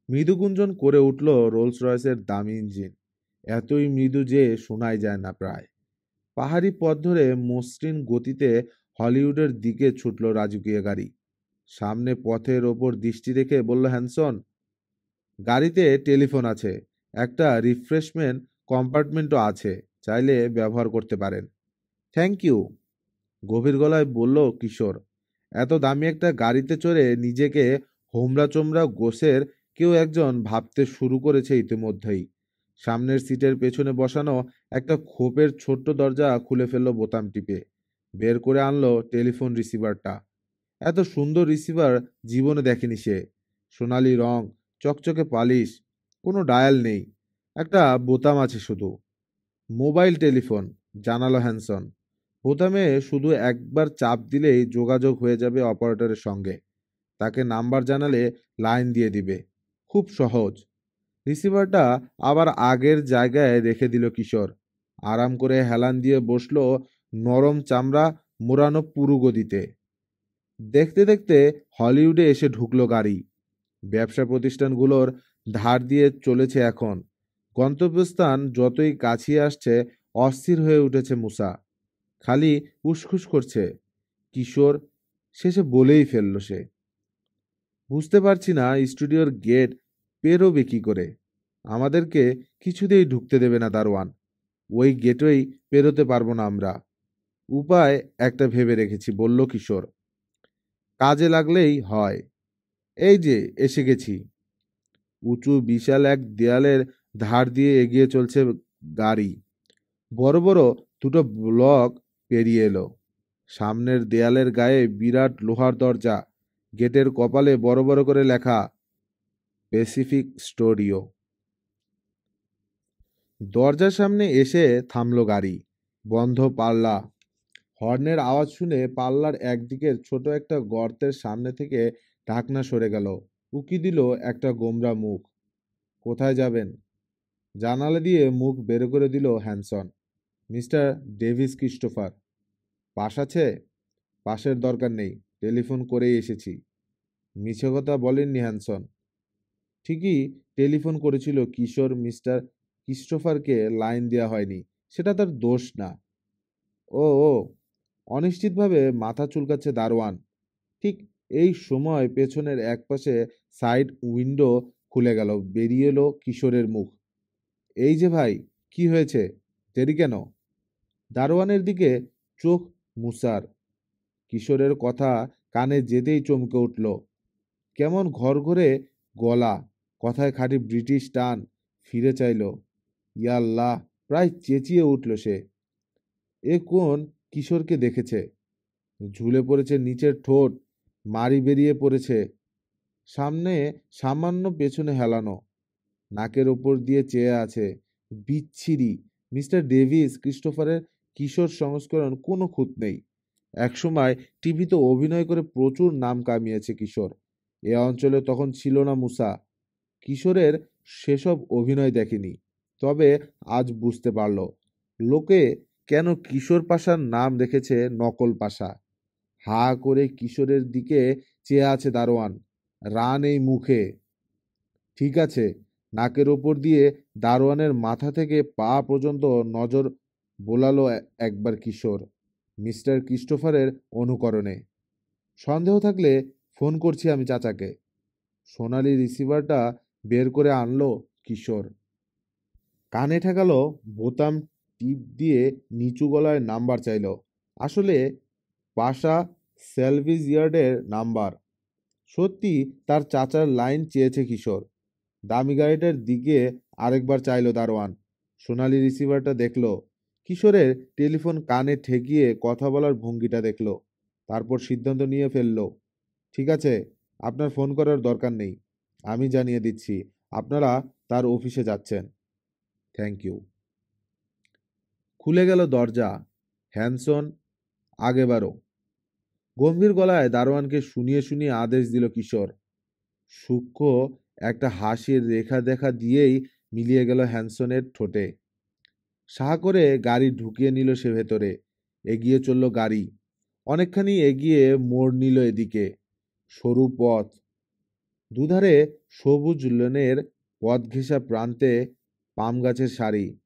মৃদুগুঞ্জন করে উঠল রোলস রয়েসের দামি ইঞ্জিন, এতই মৃদু যে শোনাই যায় না প্রায়। পাহাড়ি পথ ধরে মসৃণ গতিতে হলিউডের দিকে ছুটল রাজকীয় গাড়ি। সামনে পথের ওপর দৃষ্টি রেখে বলল হ্যানসন, গাড়িতে টেলিফোন আছে, একটা রিফ্রেশমেন্ট কম্পার্টমেন্টও আছে, চাইলে ব্যবহার করতে পারেন। থ্যাংক ইউ, গভীর গলায় বলল কিশোর। এত দামি একটা গাড়িতে চড়ে নিজেকে হোমরা চোমরা গোছের কেউ একজন ভাবতে শুরু করেছে ইতিমধ্যেই। সামনের সিটের পেছনে বসানো একটা খোপের ছোট্ট দরজা খুলে ফেললো বোতাম টিপে। বের করে আনলো টেলিফোন রিসিভারটা। এত সুন্দর রিসিভার জীবনে দেখেনি সে। সোনালি রং, চকচকে পালিশ, কোনো ডায়াল নেই, একটা বোতাম আছে শুধু। মোবাইল টেলিফোন, জানালো হ্যানসন। বোতামে শুধু একবার চাপ দিলেই যোগাযোগ হয়ে যাবে অপারেটরের সঙ্গে। তাকে নাম্বার জানালে লাইন দিয়ে দিবে। খুব সহজ। রিসিভারটা আবার আগের জায়গায় রেখে দিল কিশোর। আরাম করে হেলান দিয়ে বসলো নরম চামড়া মোড়ানো পুরু গদিতে। দেখতে দেখতে হলিউডে এসে ঢুকলো গাড়ি। ব্যবসা প্রতিষ্ঠানগুলোর ধার দিয়ে চলেছে এখন। গন্তব্যস্থান যতই কাছিয়ে আসছে অস্থির হয়ে উঠেছে মুসা। খালি উসখুস করছে। কিশোর শেষে বলেই ফেলল সে, বুঝতে পারছি না স্টুডিওর গেট পেরোবে কি করে। আমাদেরকে কিছুতেই ঢুকতে দেবে না দারোয়ান। ওই গেটেই পেরোতে পারবো না আমরা। উপায় একটা ভেবে রেখেছি, বলল কিশোর। কাজে লাগলেই হয়। এই যে এসে গেছি। উঁচু বিশাল এক দেয়ালের ধার দিয়ে এগিয়ে চলছে গাড়ি। বড় বড় দুটো ব্লক পেরিয়ে এলো। সামনের দেয়ালের গায়ে বিরাট লোহার দরজা। গেটের কপালে বড় বড় করে লেখা প্যাসিফিক স্টুডিও। দরজার সামনে এসে থামলো গাড়ি। বন্ধ পাল্লা। হর্নের আওয়াজ শুনে পাল্লার একদিকের ছোট একটা গর্তের সামনে থেকে ঢাকনা সরে গেল। উকি দিল একটা গোমরা মুখ। কোথায় যাবেন? জানালা দিয়ে মুখ বের করে দিল Hanson. Mister Davis Christopher. Pass আছে? পাসের দরকার নেই, টেলিফোন করেই এসেছি। মিছে কথা বলেননি হ্যানসন। ঠিকই টেলিফোন করেছিল কিশোর। মিস্টার ক্রিস্টোফারকে লাইন দেওয়া হয়নি, সেটা তার দোষ না। ও ও, অনিশ্চিতভাবে মাথা চুলকাচ্ছে দারোয়ান। ঠিক এই সময় পেছনের একপাশে সাইড উইন্ডো খুলে গেল। বেরিয়ে এলো কিশোরের মুখ। এই যে ভাই, কি হয়েছে? দেরি কেন? দারোয়ানের দিকে চোখ মুসার। কিশোরের কথা কানে যেতেই চমকে উঠল। কেমন ঘরঘরে গলা, কথায় খাঁটি ব্রিটিশ টান। ফিরে চাইল। ইয়াল্লাহ, প্রায় চেঁচিয়ে উঠল সে। এ কোন কিশোরকে দেখেছে? ঝুলে পড়েছে নিচের ঠোঁট, মাড়ি বেরিয়ে পড়েছে। সামনে সামান্য পেছনে হেলানো, নাকের ওপর দিয়ে চেয়ে আছে। বিচ্ছিরি। মিস্টার ডেভিস ক্রিস্টোফারের কিশোর সংস্করণ কোনো খুঁত নেই। একসময় টিভিতে অভিনয় করে প্রচুর নাম কামিয়েছে কিশোর। এ অঞ্চলে তখন ছিল না মুসা। কিশোরের সেসব অভিনয় দেখেনি। তবে আজ বুঝতে পারল লোকে কেন কিশোর পাশার নাম রেখেছে নকল পাশা। হা করে কিশোরের দিকে চেয়ে আছে দারোয়ান। রান এই মুখে। ঠিক আছে। নাকের ওপর দিয়ে দারোয়ানের মাথা থেকে পা পর্যন্ত নজর বোলালো একবার কিশোর। মিস্টার ক্রিস্টোফারের অনুকরণে। সন্দেহ থাকলে ফোন করছি আমি চাচাকে। সোনালি রিসিভারটা বের করে আনলো কিশোর। কানে ঠেকালো, বোতাম টিপ দিয়ে নিচু গলায় নাম্বার চাইল। আসলে পাশা স্যালভেজ ইয়ার্ডের নাম্বার। সত্যি তার চাচার লাইন চেয়েছে কিশোর। দামি গাড়িটার দিকে আরেকবার চাইলো দারোয়ান। সোনালি রিসিভারটা দেখলো। কিশোরের টেলিফোন কানে ঠেকিয়ে কথা বলার ভঙ্গিটা দেখলো। তারপর সিদ্ধান্ত নিয়ে ফেললো, ঠিক আছে, আপনার ফোন করার দরকার নেই। আমি জানিয়ে দিচ্ছি আপনারা তার অফিসে যাচ্ছেন। Thank you. খুলে গেল দরজা। হ্যানসন আগেবারও। গম্ভীর গলায় দারোয়ানকে শুনিয়ে শুনিয়ে আদেশ দিল কিশোর। সূক্ষ্ম একটা হাসির রেখা দেখা দিয়েই মিলিয়ে গেল হ্যানসনের ঠোঁটে। সাহা করে গাড়ি ঢুকিয়ে নিল সে ভেতরে। এগিয়ে চলল গাড়ি। অনেকখানি এগিয়ে মোড় নিল এদিকে। সরু পথ, দুধারে সবুজ লেনের পথ ঘেঁষা প্রান্তে পাম গাছের সারি।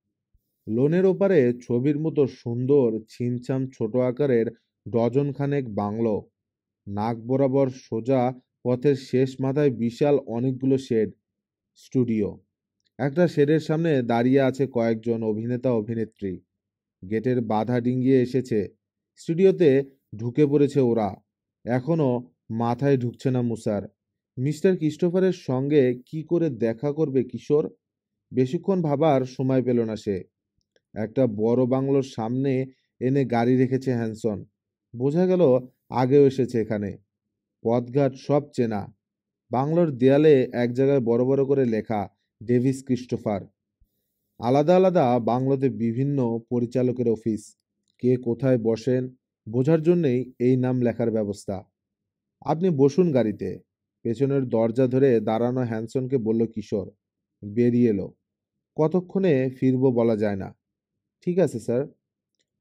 লোনের ওপারে ছবির মতো সুন্দর ছিমছাম ছোট আকারের ডজন খানেক বাংলো। নাক বরাবর সোজা পথের শেষ মাথায় বিশাল অনেকগুলো শেড, স্টুডিও। একটা শেডের সামনে দাঁড়িয়ে আছে কয়েকজন অভিনেতা অভিনেত্রী। গেটের বাধা ডিঙ্গিয়ে এসেছে। স্টুডিওতে ঢুকে পড়েছে ওরা। এখনো মাথায় ঢুকছে না মুসার। মিস্টার ক্রিস্টোফারের সঙ্গে কি করে দেখা করবে কিশোর? বেশিক্ষণ ভাবার সময় পেল না সে। একটা বড় বাংলোর সামনে এনে গাড়ি রেখেছে হ্যানসন। বোঝা গেল আগেও এসেছে এখানে। পথঘাট সব চেনা। বাংলোর দেয়ালে এক জায়গায় বড় বড় করে লেখা, ডেভিস ক্রিস্টোফার। আলাদা আলাদা বাংলোতে বিভিন্ন পরিচালকের অফিস। কে কোথায় বসেন বোঝার জন্যেই এই নাম লেখার ব্যবস্থা। আপনি বসুন গাড়িতে। পেছনের দরজা ধরে দাঁড়ানো হ্যানসনকে বলল কিশোর। বেরিয়ে এলো। কতক্ষণে ফিরবো বলা যায় না। ঠিক আছে স্যার।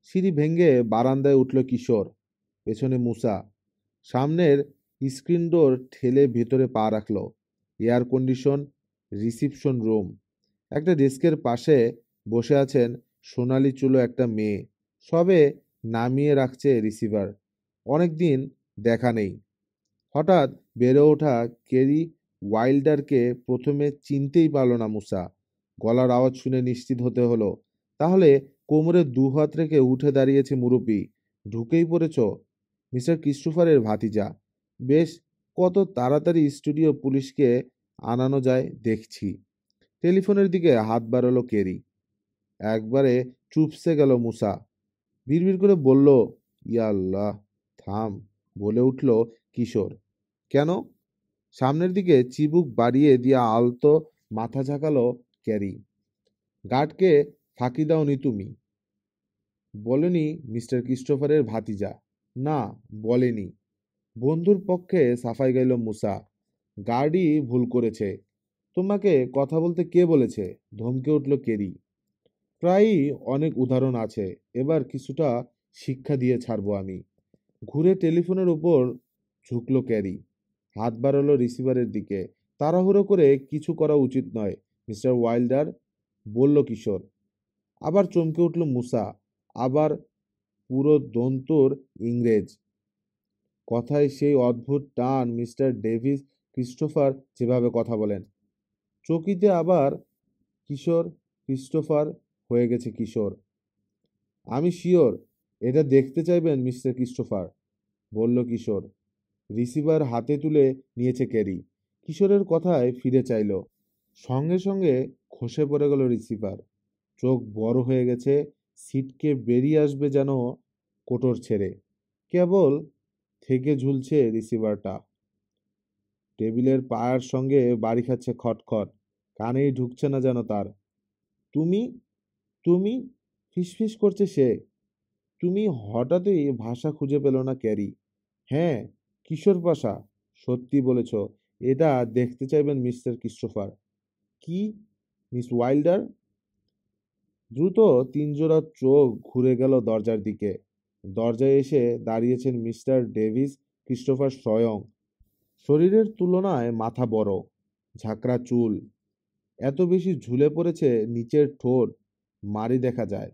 সিঁড়ি ভেঙে বারান্দায় উঠল কিশোর। পেছনে মুসা। সামনের স্ক্রিন ডোর ঠেলে ভেতরে পা রাখল। Air condition reception room. একটা ডেস্কের পাশে বসে আছেন সোনালি চুলো একটা মেয়ে। সবে নামিয়ে রাখছে রিসিভার। অনেকদিন দেখা নেই। হঠাৎ বেড়ে ওঠা কেরি ওয়াইল্ডারকে প্রথমে চিনতেই পারল না মুসা। গলার আওয়াজ শুনে নিশ্চিত হতে হলো। তাহলে কোমরে দুহাত রেখে উঠে দাঁড়িয়েছে মুরব্বি। ঢুকেই পড়েছ? মিস্টার ক্রিস্টোফারের ভাতিজা। বেশ, কত তাড়াতাড়ি স্টুডিও পুলিশকে আনানো যায় দেখছি। টেলিফোনের দিকে হাত বাড়ালো কেরি। একবারে চুপসে গেল মুসা। বিড়বিড় করে বলল, ইয়া আল্লাহ। থাম, বলে উঠল কিশোর। কেন? সামনের দিকে চিবুক বাড়িয়ে দিয়ে আলতো মাথা ঝাঁকালো ক্যারি। গার্ডকে ফাঁকি দাওনি তুমি? বলেনি মিস্টার ক্রিস্টোফারের ভাতিজা? না, বলেনি। বন্ধুর পক্ষে সাফাই গাইল মুসা। গার্ডই ভুল করেছে। তোমাকে কথা বলতে কে বলেছে? ধমকে উঠল কেরি। প্রায়ই অনেক উদাহরণ আছে। এবার কিছুটা শিক্ষা দিয়ে ছাড়বো আমি। ঘুরে টেলিফোনের উপর ঝুঁকলো ক্যারি। হাত বাড়ালো রিসিভারের দিকে। তাড়াহুড়ো করে কিছু করা উচিত নয় মিস্টার ওয়াইল্ডার, বলল কিশোর। আবার চমকে উঠল মুসা। আবার পুরো দন্তর ইংরেজ কথায় সেই অদ্ভুত টান। মিস্টার ডেভিস ক্রিস্টোফার যেভাবে কথা বলেন। চকিতে আবার কিশোর ক্রিস্টোফার হয়ে গেছে কিশোর। আমি শিওর এটা দেখতে চাইবেন মিস্টার ক্রিস্টোফার, বলল কিশোর। রিসিভার হাতে তুলে নিয়েছে ক্যারি। কিশোরের কথায় ফিরে চাইল। সঙ্গে সঙ্গে খসে পড়ে গেল রিসিভার। চোখ বড় হয়ে গেছে। সিটকে বেরিয়ে আসবে যেন কোটর ছেড়ে। কেবল থেকে ঝুলছে রিসিভারটা। টেবিলের পায়ার সঙ্গে বাড়ি খাচ্ছে খটখট। কানেই ঢুকছে না যেন তার। তুমি তুমি ফিসফিস করছে সে। তুমি হঠাৎই ভাষা খুঁজে পেল না ক্যারি। হ্যাঁ, কিশোর পাশা, সত্যি বলেছ। এটা দেখতে চাইবেন মিস্টার ক্রিস্টোফার। কি? Miss welder? দ্রুত তিনজোড়া চোখ ঘুরে গেল দরজার দিকে। দরজায় এসে দাঁড়িয়েছেন মিস্টার ডেভিস ক্রিস্টোফার স্বয়ং। শরীরের তুলনায় মাথা বড়, ঝাঁকড়া চুল এত বেশি ঝুলে পড়েছে নিচের ঠোঁট মাড়ি দেখা যায়।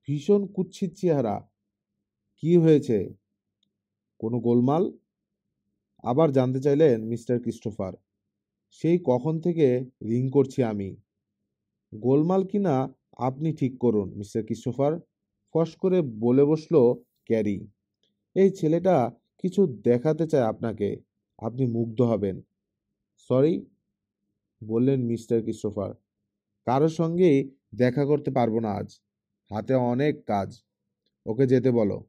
ভীষণ কুৎসিত চেহারা। কি হয়েছে? কোনো গোলমাল? আবার জানতে চাইলেন মিস্টার ক্রিস্টোফার। সেই কখন থেকে রিং করছি আমি। গোলমাল কিনা আপনি ঠিক করুন মিস্টার ক্রিস্টোফার, ফস করে বলে বসলো ক্যারি। এই ছেলেটা কিছু দেখাতে চায় আপনাকে। আপনি মুগ্ধ হবেন। সরি, বললেন মিস্টার ক্রিস্টোফার। কারোর সঙ্গেই দেখা করতে পারবো না আজ। হাতে অনেক কাজ। ওকে যেতে বলো।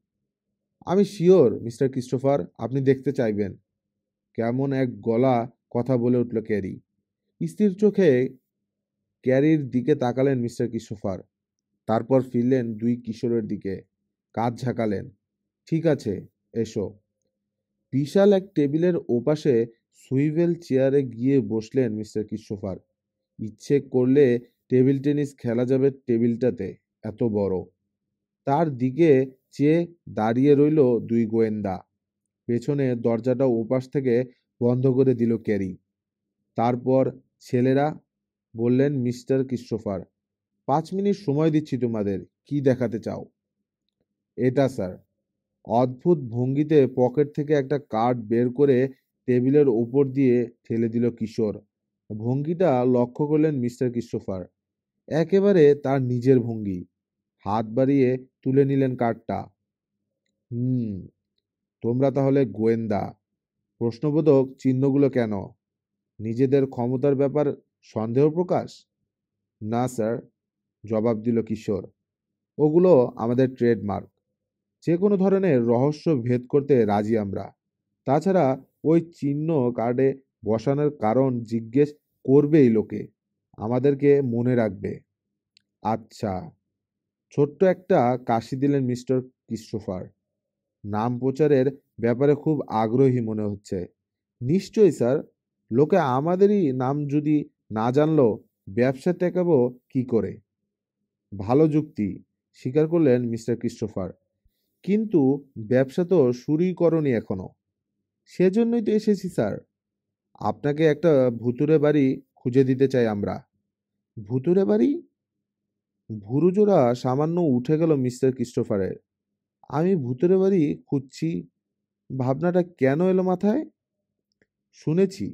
আমি শিওর মিস্টার ক্রিস্টোফার আপনি দেখতে চাইবেন। কেমন এক গলা কথা বলে উঠল ক্যারি। স্থির চোখে ক্যারির দিকে তাকালেন মিস্টার ক্রিস্টোফার। তারপর ফিরলেন দুই কিশোরের দিকে। কাঁধ ঝাঁকালেন। ঠিক আছে, এসো। বিশাল এক টেবিলের ওপাশে সুইভেল চেয়ারে গিয়ে বসলেন মিস্টার ক্রিস্টোফার। ইচ্ছে করলে টেবিল টেনিস খেলা যাবে টেবিলটাতে, এত বড়। তার দিকে চেয়ে দাঁড়িয়ে রইল দুই গোয়েন্দা। পেছনে দরজাটা ওপাশ থেকে বন্ধ করে দিল ক্যারি। তারপর ছেলেরা বললেন, মিস্টার ক্রিস্টোফার, 5 মিনিট সময় দিচ্ছি তোমাদের, কি দেখাতে চাও? এটা স্যার। অদ্ভুত ভঙ্গিতে পকেট থেকে একটা কার্ড বের করে টেবিলের ওপর দিয়ে ঠেলে দিল কিশোর। ভঙ্গিটা লক্ষ্য করলেন মিস্টার ক্রিস্টোফার, একেবারে তার নিজের ভঙ্গি। হাত বাড়িয়ে তুলে নিলেন কার্ডটা। হুম, তোমরা তাহলে গোয়েন্দা। প্রশ্নবোধক চিহ্নগুলো কেন? নিজেদের ক্ষমতার ব্যাপার সন্দেহ প্রকাশ? না স্যার, জবাব দিল কিশোর। ওগুলো আমাদের ট্রেডমার্ক। যে কোনো ধরনের রহস্য ভেদ করতে রাজি আমরা। তাছাড়া ওই চিহ্ন কার্ডে বসানোর কারণ জিজ্ঞেস করবেই লোকে, আমাদেরকে মনে রাখবে। আচ্ছা। ছোট্ট একটা কাশি দিলেন মিস্টার ক্রিস্টোফার। নাম প্রচারের ব্যাপারে খুব আগ্রহী মনে হচ্ছে। নিশ্চয়ই স্যার, লোকে আমাদেরই নাম যদি না জানলো, ব্যবসা টেকাবো কি করে? ভালো যুক্তি, স্বীকার করলেন মিস্টার ক্রিস্টোফার। কিন্তু ব্যবসা তো শুরুই করনি এখনো। সেজন্যই তো এসেছি স্যার। আপনাকে একটা ভুতুড়ে বাড়ি খুঁজে দিতে চাই আমরা। ভুতুড়ে বাড়ি? ভুরুজোড়া সামান্য উঠে গেল মিস্টার ক্রিস্টোফারের। আমি ভুতুড়ে বাড়ি খুঁজছি, ভাবনাটা কেন এলো মাথায়? শুনেছি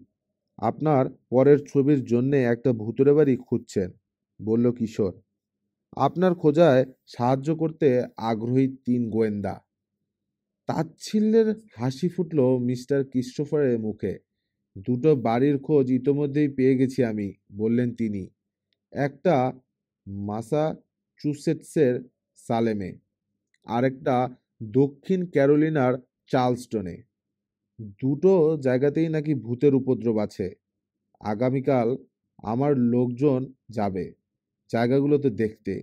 আপনার পরের ছবির জন্যে একটা ভুতুড়ে বাড়ি খুঁজছেন, বলল কিশোর। আপনার খোঁজায় সাহায্য করতে আগ্রহী 3 গোয়েন্দা। তাচ্ছিল্যের হাসি ফুটল মিস্টার ক্রিস্টোফারের মুখে। দুটো বাড়ির খোঁজ ইতোমধ্যেই পেয়ে গেছি আমি, বললেন তিনি। একটা মাসাচুসেটসের সালেমে, আরেকটা দক্ষিণ ক্যারোলিনার চার্লসটনে। দুটো জায়গাতেই নাকি ভূতের উপদ্রব আছে। আগামীকাল আমার লোকজন যাবে জায়গাগুলোতে দেখতে।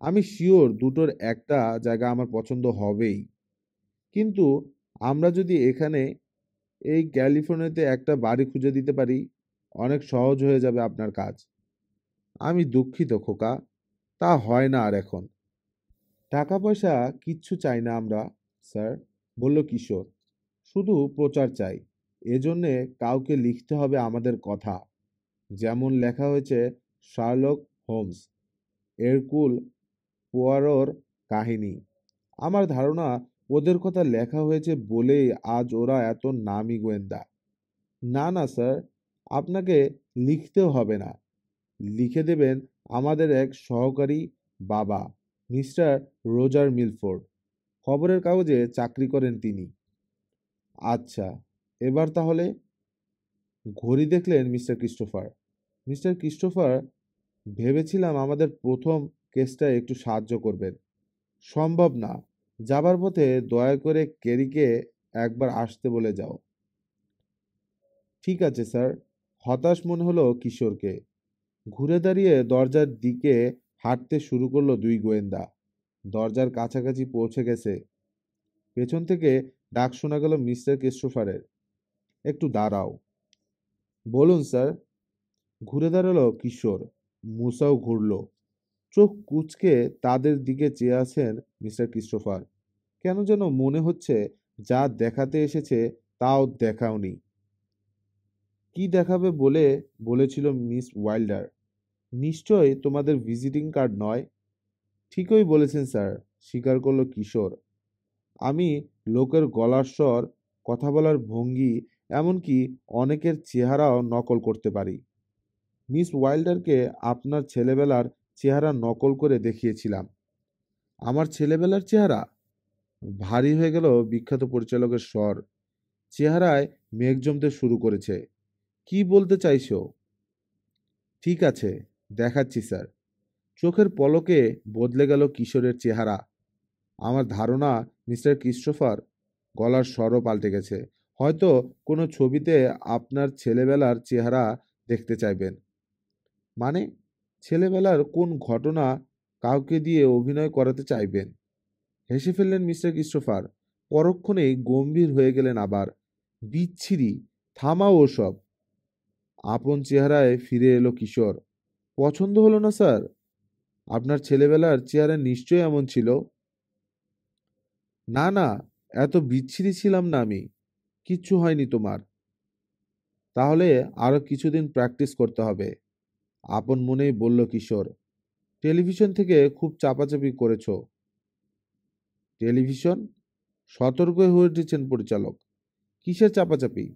আমি শিওর দুটোর একটা জায়গা আমার পছন্দ হবেই। কিন্তু আমরা যদি এখানে এই ক্যালিফোর্নিয়াতে একটা বাড়ি খুঁজে দিতে পারি, অনেক সহজ হয়ে যাবে আপনার কাজ। আমি দুঃখিত খোকা, তা হয় না আর এখন। টাকা পয়সা কিচ্ছু চাই না আমরা, স্যার, বলল কিশোর। শুধু প্রচার চাই। এজন্যে কাউকে লিখতে হবে আমাদের কথা, যেমন লেখা হয়েছে শার্লক হোমস, এরকুল পোয়ারোর কাহিনী। আমার ধারণা ওদের কথা লেখা হয়েছে বলেই আজ ওরা এত নামি গোয়েন্দা। না না স্যার, আপনাকে লিখতেও হবে না। লিখে দেবেন আমাদের এক সহকারী বাবা, মিস্টার রোজার মিলফোর্ড। খবরের কাগজে চাকরি করেন তিনি। আচ্ছা, এবার তাহলে? ঘড়ি দেখলেন মিস্টার ক্রিস্টোফার। মিস্টার ক্রিস্টোফার, ভেবেছিলাম আমাদের প্রথম কেসটা একটু সাহায্য করবেন। সম্ভব না। যাবার পথে দয়া করে ক্যারিকে একবার আসতে বলে যাও। ঠিক আছে স্যার। হতাশ মনে হলো কিশোরকে। ঘুরে দাঁড়িয়ে দরজার দিকে হাঁটতে শুরু করলো 2 গোয়েন্দা। দরজার কাছাকাছি পৌঁছে গেছে। পেছন থেকে ডাক শোনা গেল মিস্টার ক্রিস্টোফারের। একটু দাঁড়াও। বলুন স্যার। ঘুরে দাঁড়ালো কিশোর। মুসাও ঘুরল। চোখ কুঁচকে তাদের দিকে চেয়ে আছেন মিস্টার ক্রিস্টোফার। কেন যেন মনে হচ্ছে যা দেখাতে এসেছে তাও দেখাওনি। কি দেখাবে বলে বলেছিল মিস ওয়াইল্ডার? নিশ্চয়ই তোমাদের ভিজিটিং কার্ড নয়। ঠিকই বলেছেন স্যার, স্বীকার করল কিশোর। আমি লোকের গলার স্বর, কথা বলার ভঙ্গি, এমনকি অনেকের চেহারাও নকল করতে পারি। মিস ওয়াইল্ডারকে আপনার ছেলেবেলার চেহারা নকল করে দেখিয়েছিলাম। আমার ছেলেবেলার চেহারা? ভারী হয়ে গেল বিখ্যাত পরিচালকের স্বর। চেহারায় মেঘ জমতে শুরু করেছে। কি বলতে চাইছো? ঠিক আছে, দেখাচ্ছি স্যার। চোখের পলকে বদলে গেল কিশোরের চেহারা। আমার ধারণা মিস্টার ক্রিস্টোফার, গলার স্বরও পাল্টে গেছে, হয়তো কোনো ছবিতে আপনার ছেলেবেলার চেহারা দেখতে চাইবেন। মানে, ছেলেবেলার কোন ঘটনা কাউকে দিয়ে অভিনয় করাতে চাইবেন? হেসে ফেললেন মিস্টার ক্রিস্টোফার। পরক্ষণেই গম্ভীর হয়ে গেলেন আবার। বিচ্ছিরি, থামাও ওসব। আপন চেহারায় ফিরে এলো কিশোর। পছন্দ হলো না স্যার? আপনার ছেলেবেলার চেহারা নিশ্চয়ই এমন ছিল। না না, এত বিচ্ছিরি ছিলাম না আমি। কিচ্ছু হয়নি তোমার। তাহলে আরো কিছুদিন প্র্যাকটিস করতে হবে, আপন মনেই বলল কিশোর। টেলিভিশন থেকে খুব চাপাচাপি করেছো। টেলিভিশন? সতর্ক হয়ে উঠেছেন পরিচালক। কিসের চাপাচাপি?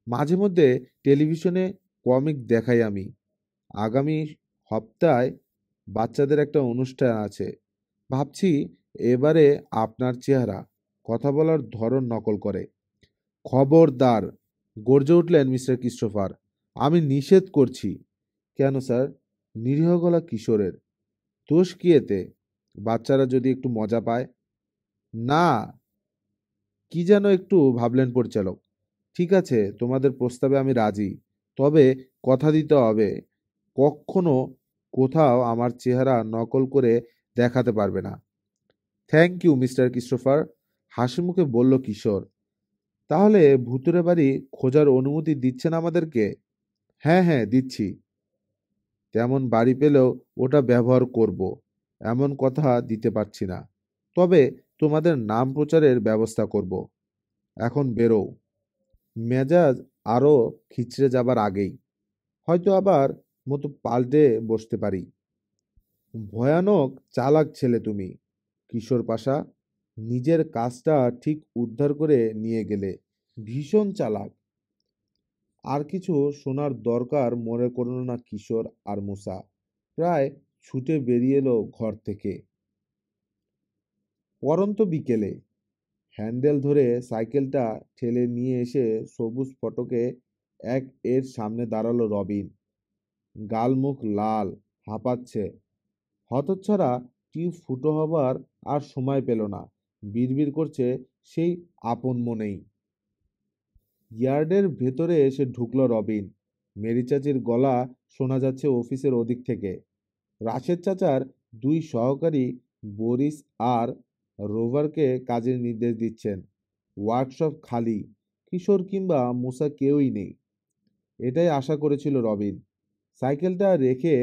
মাঝে মধ্যে টেলিভিশনে কমিক দেখাই আমি। আগামী সপ্তাহে বাচ্চাদের একটা অনুষ্ঠান আছে। ভাবছি এবারে আপনার চেহারা, কথা বলার ধরন নকল করে। খবরদার! গর্জে উঠলেন মিস্টার ক্রিস্টোফার। আমি নিষেধ করছি। কেন স্যার? নিরীহ গলা কিশোরের। দোষ কি এতে? বাচ্চারা যদি একটু মজা পায়। না, কি যেন একটু ভাবলেন পরিচালক। ঠিক আছে, তোমাদের প্রস্তাবে আমি রাজি। তবে কথা দিতে হবে, কখনো কোথাও আমার চেহারা নকল করে দেখাতে পারবে না। থ্যাংক ইউ মিস্টার ক্রিস্টোফার, হাসি মুখে বলল কিশোর। তাহলে ভুতুরে বাড়ি খোঁজার অনুমতি দিচ্ছেন আমাদেরকে? হ্যাঁ হ্যাঁ, দিচ্ছি। তেমন বাড়ি পেলেও ওটা ব্যবহার করব, এমন কথা দিতে পারছি না। তবে তোমাদের নাম প্রচারের ব্যবস্থা করব। এখন বেরো। মেজাজ আরো খিচড়ে যাবার আগেই হয়তো আবার মতো পাল্টে বসতে পারি। ভয়ানক চালাক ছেলে তুমি, কিশোর পাশা। নিজের কাজটা ঠিক উদ্ধার করে নিয়ে গেলে। ভীষণ চালাক। আর কিছু শোনার দরকার মনে করল না কিশোর আর মুসা। প্রায় ছুটে বেরিয়ে এলো ঘর থেকে। পরন্ত বিকেলে হ্যান্ডেল ধরে সাইকেলটা ঠেলে নিয়ে এসে সবুজ ফটকে এর সামনে দাঁড়ালো রবিন। গাল মুখ লাল, হাঁপাচ্ছে। হতচ্ছাড়া টিউব ফুটো হবার আর সময় পেল না। বিড়বিড় করছে সেই আপন মনেই। ইয়ার্ডের ভেতরে এসে ঢুকলো রবিন। মেরি চাচির গলা শোনা যাচ্ছে অফিসের ওদিক থেকে। রাশেদ চাচার দুই সহকারী বরিস আর রোভারকে কাজের নির্দেশ দিচ্ছেন। ওয়ার্কশপ খালি, কিশোর কিংবা মুসা কেউই নেই। এটাই আশা করেছিল রবিন। সাইকেলটা রেখে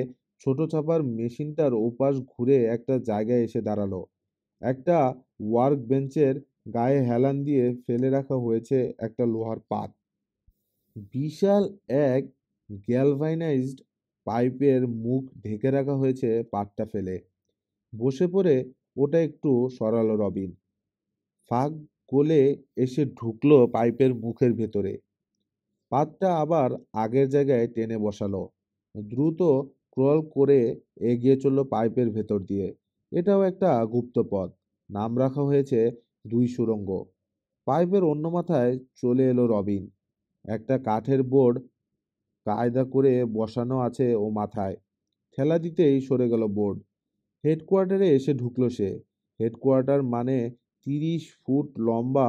ছোট চাপার মেশিনটার ওপাশ ঘুরে একটা জায়গায় এসে দাঁড়ালো। একটা ওয়ার্ক বেঞ্চের গায়ে হেলান দিয়ে ফেলে রাখা হয়েছে একটা লোহার পাত। বিশাল এক গ্যালভানাইজড পাইপের মুখ ঢেকে রাখা হয়েছে পাতটা ফেলে। বসে পড়ে ওটা একটু সরালো রবিন। ফাঁক গলে এসে ঢুকলো পাইপের মুখের ভেতরে। পাতটা আবার আগের জায়গায় টেনে বসালো। দ্রুত ক্রল করে এগিয়ে চলল পাইপের ভেতর দিয়ে। এটাও একটা গুপ্ত পথ। নাম রাখা হয়েছে দুই সুড়ঙ্গ। পাইপের অন্য মাথায় চলে এলো রবিন। একটা কাঠের বোর্ড কায়দা করে বসানো আছে ও মাথায়। ঠেলা দিতেই সরে গেল বোর্ড। হেডকোয়ার্টারে এসে ঢুকলো সে। হেডকোয়ার্টার মানে 30 ফুট লম্বা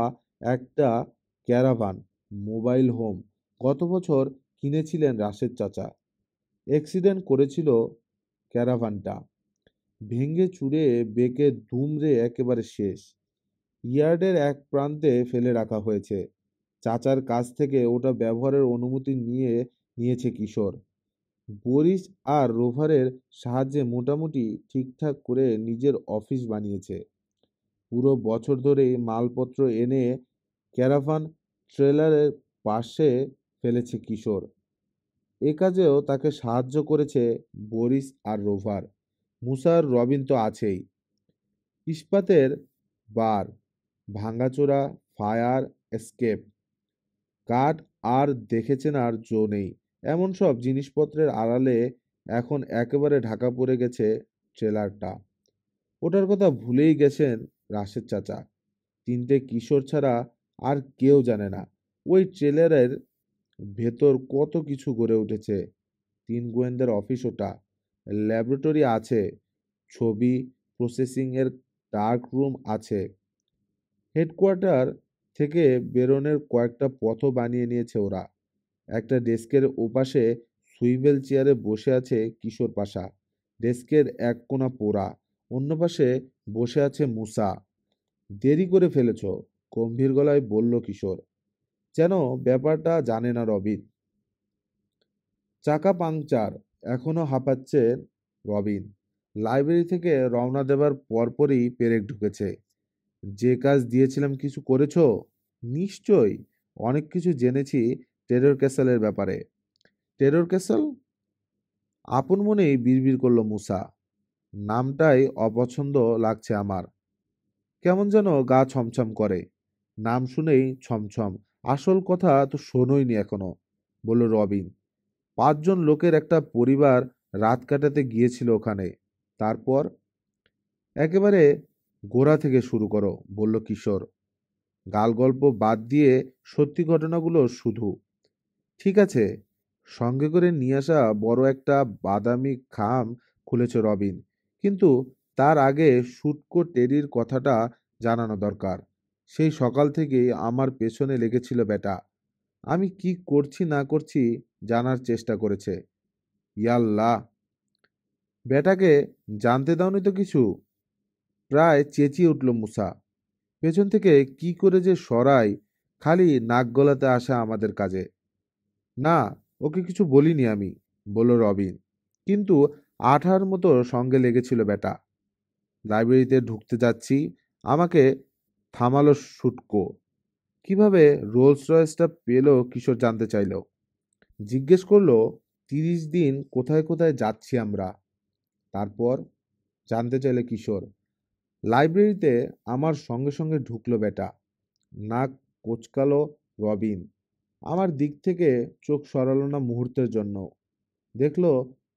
একটা ক্যারাভান মোবাইল হোম। গত বছর কিনেছিলেন রাশেদ চাচা। অ্যাক্সিডেন্ট করেছিল ক্যারাভানটা। ভেঙে চুরে বেঁকে দুমড়ে একেবারে শেষ। ইয়ার্ডের এক প্রান্তে ফেলে রাখা হয়েছে। চাচার কাছ থেকে ওটা ব্যবহারের অনুমতি নিয়েছে কিশোর। বরিস আর রোভারের সাহায্যে মোটামুটি ঠিকঠাক করে নিজের অফিস বানিয়েছে। পুরো বছর ধরেই মালপত্র এনে ক্যারাভান ট্রেলারের পাশে ফেলেছে কিশোর। এ কাজেও তাকে সাহায্য করেছে বরিস আর রোভার। মুসা আর রবিন তো আছেই। ইস্পাতের বার, ভাঙাচোরা ফায়ার এস্কেপ, কাঠ আর দেখেছেন আর জো নেই। এমন সব জিনিসপত্রের আড়ালে এখন একেবারে ঢাকা পড়ে গেছে ট্রেলারটা। ওটার কথা ভুলেই গেছেন রাশেদ চাচা। তিনটে কিশোর ছাড়া আর কেউ জানে না ওই ট্রেলারের ভেতর কত কিছু গড়ে উঠেছে। 3 গোয়েন্দার অফিস ওটা। ল্যাবরেটরি আছে, ছবি প্রসেসিং এর ডার্ক রুম আছে। হেডকোয়ার্টার থেকে বেরোনোর কয়েকটা পথও বানিয়ে নিয়েছে ওরা। একটা ডেস্কের ওপাশে সুইভেল চেয়ারে বসে আছে কিশোর পাশা। ডেস্কের এক কোণা পোড়া, অন্য পাশে বসে আছে মুসা। দেরি করে ফেলেছ, গম্ভীর গলায় বলল কিশোর, যেন ব্যাপারটা জানে না রবিন। চাকা পাংচার, এখনো হাঁপাচ্ছেন রবিন। লাইব্রেরি থেকে রওনা দেবার পরপরই পেরেক ঢুকেছে। যে কাজ দিয়েছিলাম কিছু করেছো? নিশ্চয়ই। অনেক কিছু জেনেছি টেরর ক্যাসেলের ব্যাপারে। Terror castle? আপন মনেই বিড়বিড় করলো মুসা। নামটাই অপছন্দ লাগছে আমার। কেমন যেন গা ছমছম করে। নাম শুনেই ছমছম। আসল কথা তো শোনোইনি এখনো, বলল রবিন। 5 জন লোকের একটা পরিবার রাত কাটাতে গিয়েছিল ওখানে। তারপর? একেবারে গোড়া থেকে শুরু করো, বলল কিশোর। গাল গল্প বাদ দিয়ে সত্যি ঘটনাগুলো শুধু। ঠিক আছে। সঙ্গে করে নিয়ে আসা বড় একটা বাদামি খাম খুলেছে রবিন। কিন্তু তার আগে শুটকো টেরির কথাটা জানানো দরকার। সেই সকাল থেকেই আমার পেছনে লেগেছিল বেটা। আমি কি করছি না করছি জানার চেষ্টা করেছে। ইয়াল্লাহ! বেটাকে জানতে দাওনি তো কিছু? প্রায় চেঁচিয়ে উঠল মুসা। পেছন থেকে কি করে যে সরাই, খালি নাক গলাতে আসা আমাদের কাজে। না, ওকে কিছু বলিনি আমি, বলল রবিন। কিন্তু আঠার মতো সঙ্গে লেগেছিল বেটা। লাইব্রেরিতে ঢুকতে যাচ্ছি, আমাকে থামালো শুটকো। কিভাবে রোলস রয়েসটা পেলো কিশোর জানতে চাইল। জিজ্ঞেস করলো 30 দিন কোথায় কোথায় যাচ্ছি আমরা। তারপর? জানতে চাইলে কিশোর। লাইব্রেরিতে আমার সঙ্গে সঙ্গে ঢুকলো বেটা। নাক কোঁচকালো রবিন। আমার দিক থেকে চোখ সরালো না মুহূর্তের জন্য। দেখলো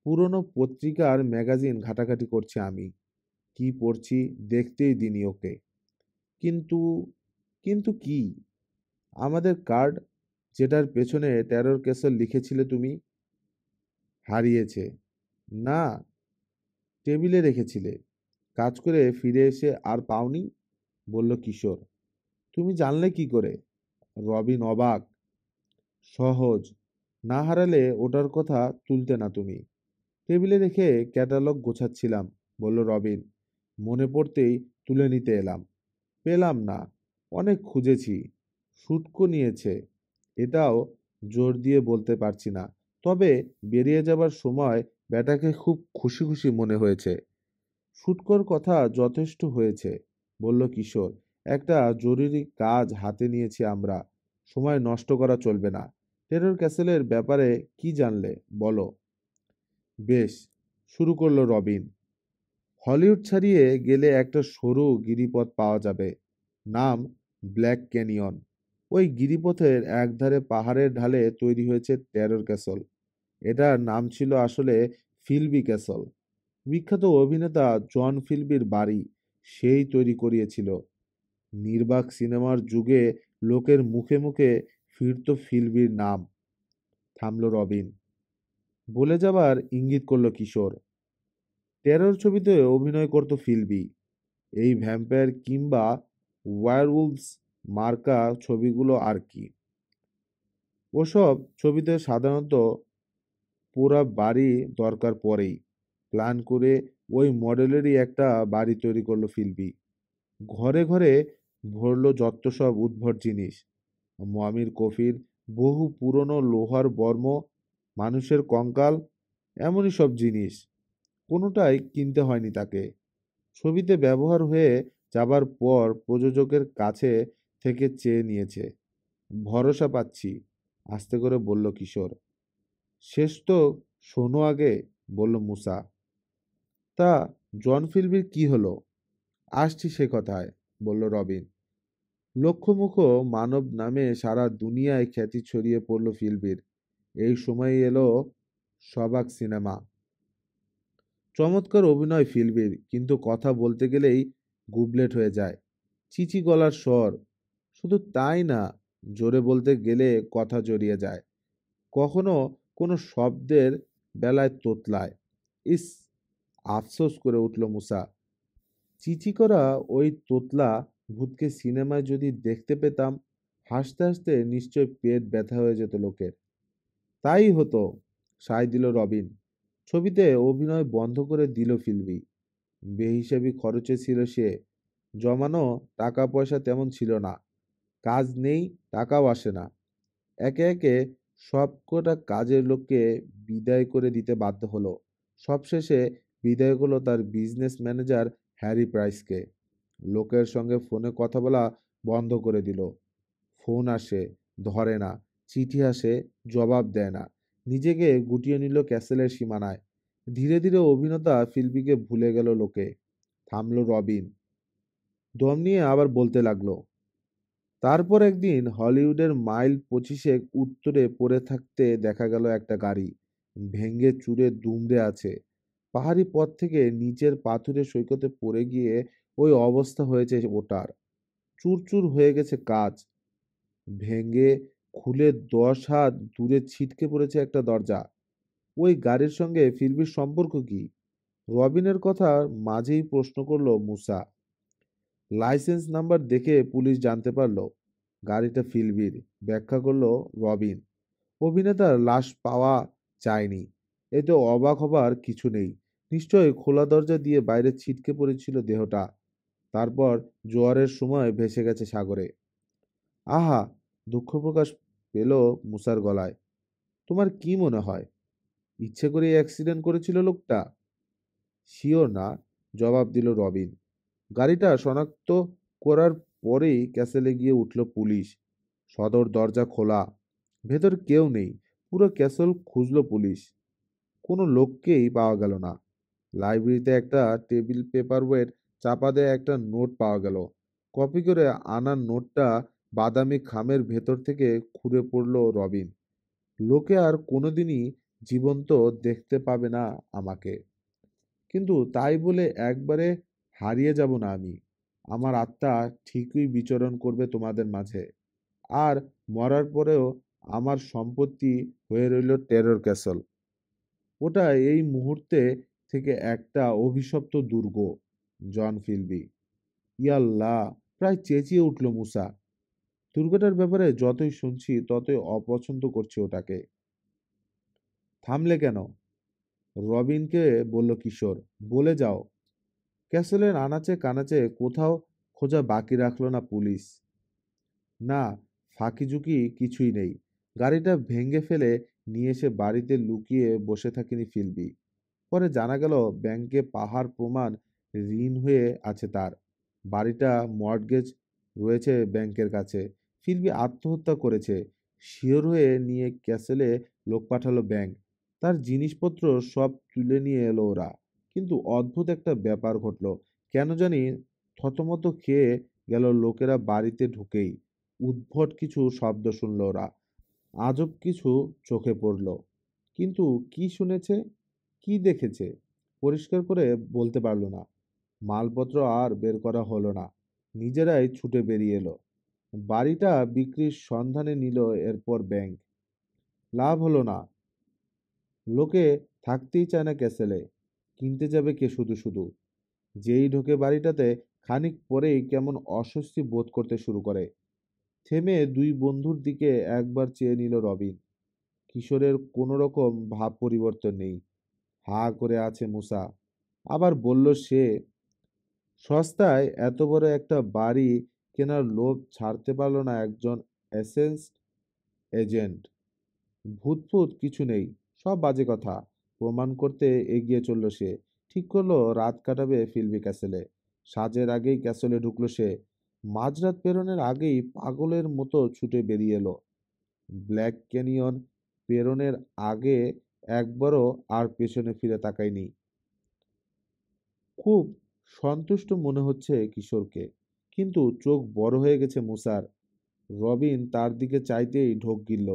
পুরনো পত্রিকার ম্যাগাজিন ঘাটাঘাটি করছি আমি। কি পড়ছি দেখতেই দিনি ওকে। কিন্তু কিন্তু কি? আমাদের কার্ড, যেটার পেছনে টেরর ক্যাসেল লিখেছিলে তুমি, হারিয়েছে। না, টেবিলে রেখেছিলে। কাজ করে ফিরে এসে আর পাওনি, বলল কিশোর। তুমি জানলে কি করে? রবিন অবাক। সহজ। না হারালে ওটার কথা তুলতে না তুমি। টেবিলে রেখে ক্যাটালগ গোছাচ্ছিলাম, বলল রবিন। মনে পড়তেই তুলে নিতে এলাম। পেলাম না। অনেক খুঁজেছি। শুটকো নিয়েছে, এটাও জোর দিয়ে বলতে পারছি না। তবে বেরিয়ে যাবার সময় ব্যাটাকে খুব খুশি খুশি মনে হয়েছে। শুটকোর কথা যথেষ্ট হয়েছে, বলল কিশোর। একটা জরুরি কাজ হাতে নিয়েছি আমরা। সময় নষ্ট করা চলবে না। টেরর ক্যাসেলের ব্যাপারে কি জানলে বলো। বেশ, শুরু করলো রবিন। হলিউড ছাড়িয়ে গেলে একটা সরু গিরিপথ পাওয়া যাবে। নাম ব্ল্যাক ক্যানিয়ন। ওই গিরিপথের একধারে পাহাড়ের ঢালে তৈরি হয়েছে টেরর ক্যাসল। এটার নাম ছিল আসলে ফিলবি ক্যাসল। বিখ্যাত অভিনেতা জন ফিলবির বাড়ি সেই তৈরি করিয়েছিল। নির্বাক সিনেমার যুগে লোকের মুখে মুখে ফিরত ফিলবির নাম। থামলো রবিন। বলে যাবার ইঙ্গিত করলো কিশোর। টেরর ছবিতে অভিনয় করত ফিলবি। এই ভ্যাম্পায়ার কিংবা ওয়্যারউলভস মার্কা ছবিগুলো আর কি। ওসব ছবিতে সাধারণত পুরা বাড়ি দরকার পড়েই। প্ল্যান করে ওই মডেলেরই একটা বাড়ি তৈরি করলো ফিলবি। ঘরে ঘরে ভরলো যত সব উদ্ভট জিনিস। মমির কফিন, বহু পুরনো লোহার বর্ম, মানুষের কঙ্কাল, এমনই সব জিনিস। কোনোটাই কিনতে হয়নি তাকে। ছবিতে ব্যবহার হয়ে যাবার পর প্রযোজকের কাছে থেকে চেয়ে নিয়েছে। ভরসা পাচ্ছি, আস্তে করে বলল কিশোর। শেষ তো শোনো আগে, বলল মুসা। তা জন ফিল্বির কি হলো? আসছি সে কথায়, বলল রবিন। লক্ষ্যমুখ মানব নামে সারা দুনিয়ায় খ্যাতি ছড়িয়ে পড়ল ফিল্বির। এই সময় এলো সবাক সিনেমা। চমৎকার অভিনয় ফিল্বির, কিন্তু কথা বলতে গেলেই গুবলেট হয়ে যায়। চিচি গলার স্বর। শুধু তাই না, জোরে বলতে গেলে কথা জড়িয়ে যায়। কখনো কোনো শব্দের বেলায় তোতলায়। ইস! আফসোস করে উঠল মুসা। চিচি করা ওই তোতলা ভূতকে সিনেমায় যদি দেখতে পেতাম, হাসতে হাসতে নিশ্চয় পেট ব্যথা হয়ে যেত লোকের। তাই হতো, সায় দিল রবিন। ছবিতে অভিনয় বন্ধ করে দিল ফিল্মি। বেহিসাবি খরচে ছিল সে। জমানো টাকা পয়সা তেমন ছিল না। কাজ নেই, টাকাও আসে না। একে একে সবকটা কাজের লোককে বিদায় করে দিতে বাধ্য হলো। সবশেষে বিদায় হলো তার বিজনেস ম্যানেজার হ্যারি প্রাইসকে। লোকের সঙ্গে ফোনে কথা বলা বন্ধ করে দিল। ফোন আসে, ধরে না। চিঠি আসে, জবাব দেয় না। নিজেকে গুটিয়ে নিল ক্যাসেলের সীমানায়। ধীরে ধীরে অভিনেতা ফিল্বিকে ভুলে গেল লোকে। থামলো রবিন। দম নিয়ে আবার বলতে লাগলো, তারপর একদিন হলিউডের মাইল 25 উত্তরে পড়ে থাকতে দেখা গেল একটা গাড়ি। ভেঙে চুরে দুমড়ে আছে। পাহাড়ি পথ থেকে নিচের পাথুরে সৈকতে পড়ে গিয়ে ওই অবস্থা হয়েছে ওটার। চুরচুর হয়ে গেছে কাঁচ। ভেঙে খুলে 10 হাত দূরে ছিটকে পড়েছে একটা দরজা। ওই গাড়ির সঙ্গে ফিল্মির সম্পর্ক কি? রবিনের কথা মাঝেই প্রশ্ন করলো মুসা। লাইসেন্স নাম্বার দেখে পুলিশ জানতে পারলো গাড়িটা ফিলবির, ব্যাখ্যা করলো রবিন। অভিনেতার লাশ পাওয়া যায়নি, এতে অবাক হবার কিছু নেই। নিশ্চয়ই খোলা দরজা দিয়ে বাইরে ছিটকে পড়েছিল দেহটা, তারপর জোয়ারের সময় ভেসে গেছে সাগরে। আহা! দুঃখ প্রকাশ পেল মুসার গলায়। তোমার কি মনে হয়, ইচ্ছে করে অ্যাক্সিডেন্ট করেছিল লোকটা? শিওর না, জবাব দিল রবিন। গাড়িটা শনাক্ত করার পরেই ক্যাসেলে গিয়ে উঠল পুলিশ। সদর দরজা খোলা, ভেতর কেউ নেই। পুরো ক্যাসেল খুঁজল পুলিশ, কোনো লোককেই পাওয়া গেল না। লাইব্রেরিতে একটা টেবিল পেপারওয়েট চাপা দেয়া একটা নোট পাওয়া গেল। কপি করে আনা নোটটা বাদামি খামের ভেতর থেকে খুঁড়ে পড়ল রবিন। লোকে আর কোনোদিনই জীবন্ত দেখতে পাবে না আমাকে, কিন্তু তাই বলে একবারে হারিয়ে যাব না আমি। আমার আত্মা ঠিকই বিচরণ করবে তোমাদের মাঝে। আর মরার পরেও আমার সম্পত্তি হয়ে রইল টেরর ক্যাসল। ওটা এই মুহূর্তে থেকে একটা অভিশপ্ত দুর্গ। জন ফিলবি। ইয়াল্লাহ! প্রায় চেঁচিয়ে উঠল মুসা। দুর্গটার ব্যাপারে যতই শুনছি ততই অপছন্দ করছি ওটাকে। থামলে কেন? রবিনকে বলল কিশোর। বলে যাও। ক্যাসেলের আনাচে কানাচে কোথাও খোঁজা বাকি রাখলো না পুলিশ। না, ফাঁকিঝুঁকি কিছুই নেই। গাড়িটা ভেঙে ফেলে নিয়ে এসে বাড়িতে লুকিয়ে বসে থাকেনি ফিলবি। পরে জানা গেল ব্যাংকে পাহাড় প্রমাণ ঋণ হয়ে আছে তার। বাড়িটা মর্টগেজ রয়েছে ব্যাংকের কাছে। ফিলবি আত্মহত্যা করেছে শিওর হয়ে নিয়ে ক্যাসেলে লোক পাঠালো ব্যাংক। তার জিনিসপত্র সব তুলে নিয়ে এলো ওরা। কিন্তু অদ্ভুত একটা ব্যাপার ঘটলো। কেন জানি থতমত খেয়ে গেল লোকেরা বাড়িতে ঢুকেই। উদ্ভট কিছু শব্দ শুনল ওরা। আজব কিছু চোখে পড়ল। কিন্তু কি শুনেছে, কি দেখেছে পরিষ্কার করে বলতে পারল না। মালপত্র আর বের করা হলো না। নিজেরাই ছুটে বেরিয়ে এলো। বাড়িটা বিক্রির সন্ধানে নিল এরপর ব্যাংক। লাভ হলো না। লোকে থাকতেই চায় না ক্যাসেলে। কিনতে যাবে কে শুধু শুধু? যেই ঢোকে বাড়িটাতে খানিক পরেই কেমন অস্বস্তি বোধ করতে শুরু করে। থেমে দুই বন্ধুর দিকে একবার চেয়ে নিল রবিন। কিশোরের কোনো রকম ভাব পরিবর্তন নেই। হা করে আছে মুসা। আবার বলল সে, সস্তায় এত বড় একটা বাড়ি কেনার লোভ ছাড়তে পারল না একজন এসেন্স এজেন্ট। ভূতফুত কিছু নেই, সব বাজে কথা প্রমাণ করতে এগিয়ে চলল সে। ঠিক করলো রাত কাটাবে ফিল্মি ক্যাসেলে। সাজের আগেই ক্যাসেলে ঢুকলো সে। মাঝরাত পেরোনোর আগেই পাগলের মতো ছুটে বেরিয়ে এলো। ব্ল্যাক ক্যানিয়ন পেরোনের আগে একবারও আর পেছনে ফিরে তাকায়নি। খুব সন্তুষ্ট মনে হচ্ছে কিশোরকে, কিন্তু চোখ বড় হয়ে গেছে মুসার। রবিন তার দিকে চাইতেই ঢোক গিলল।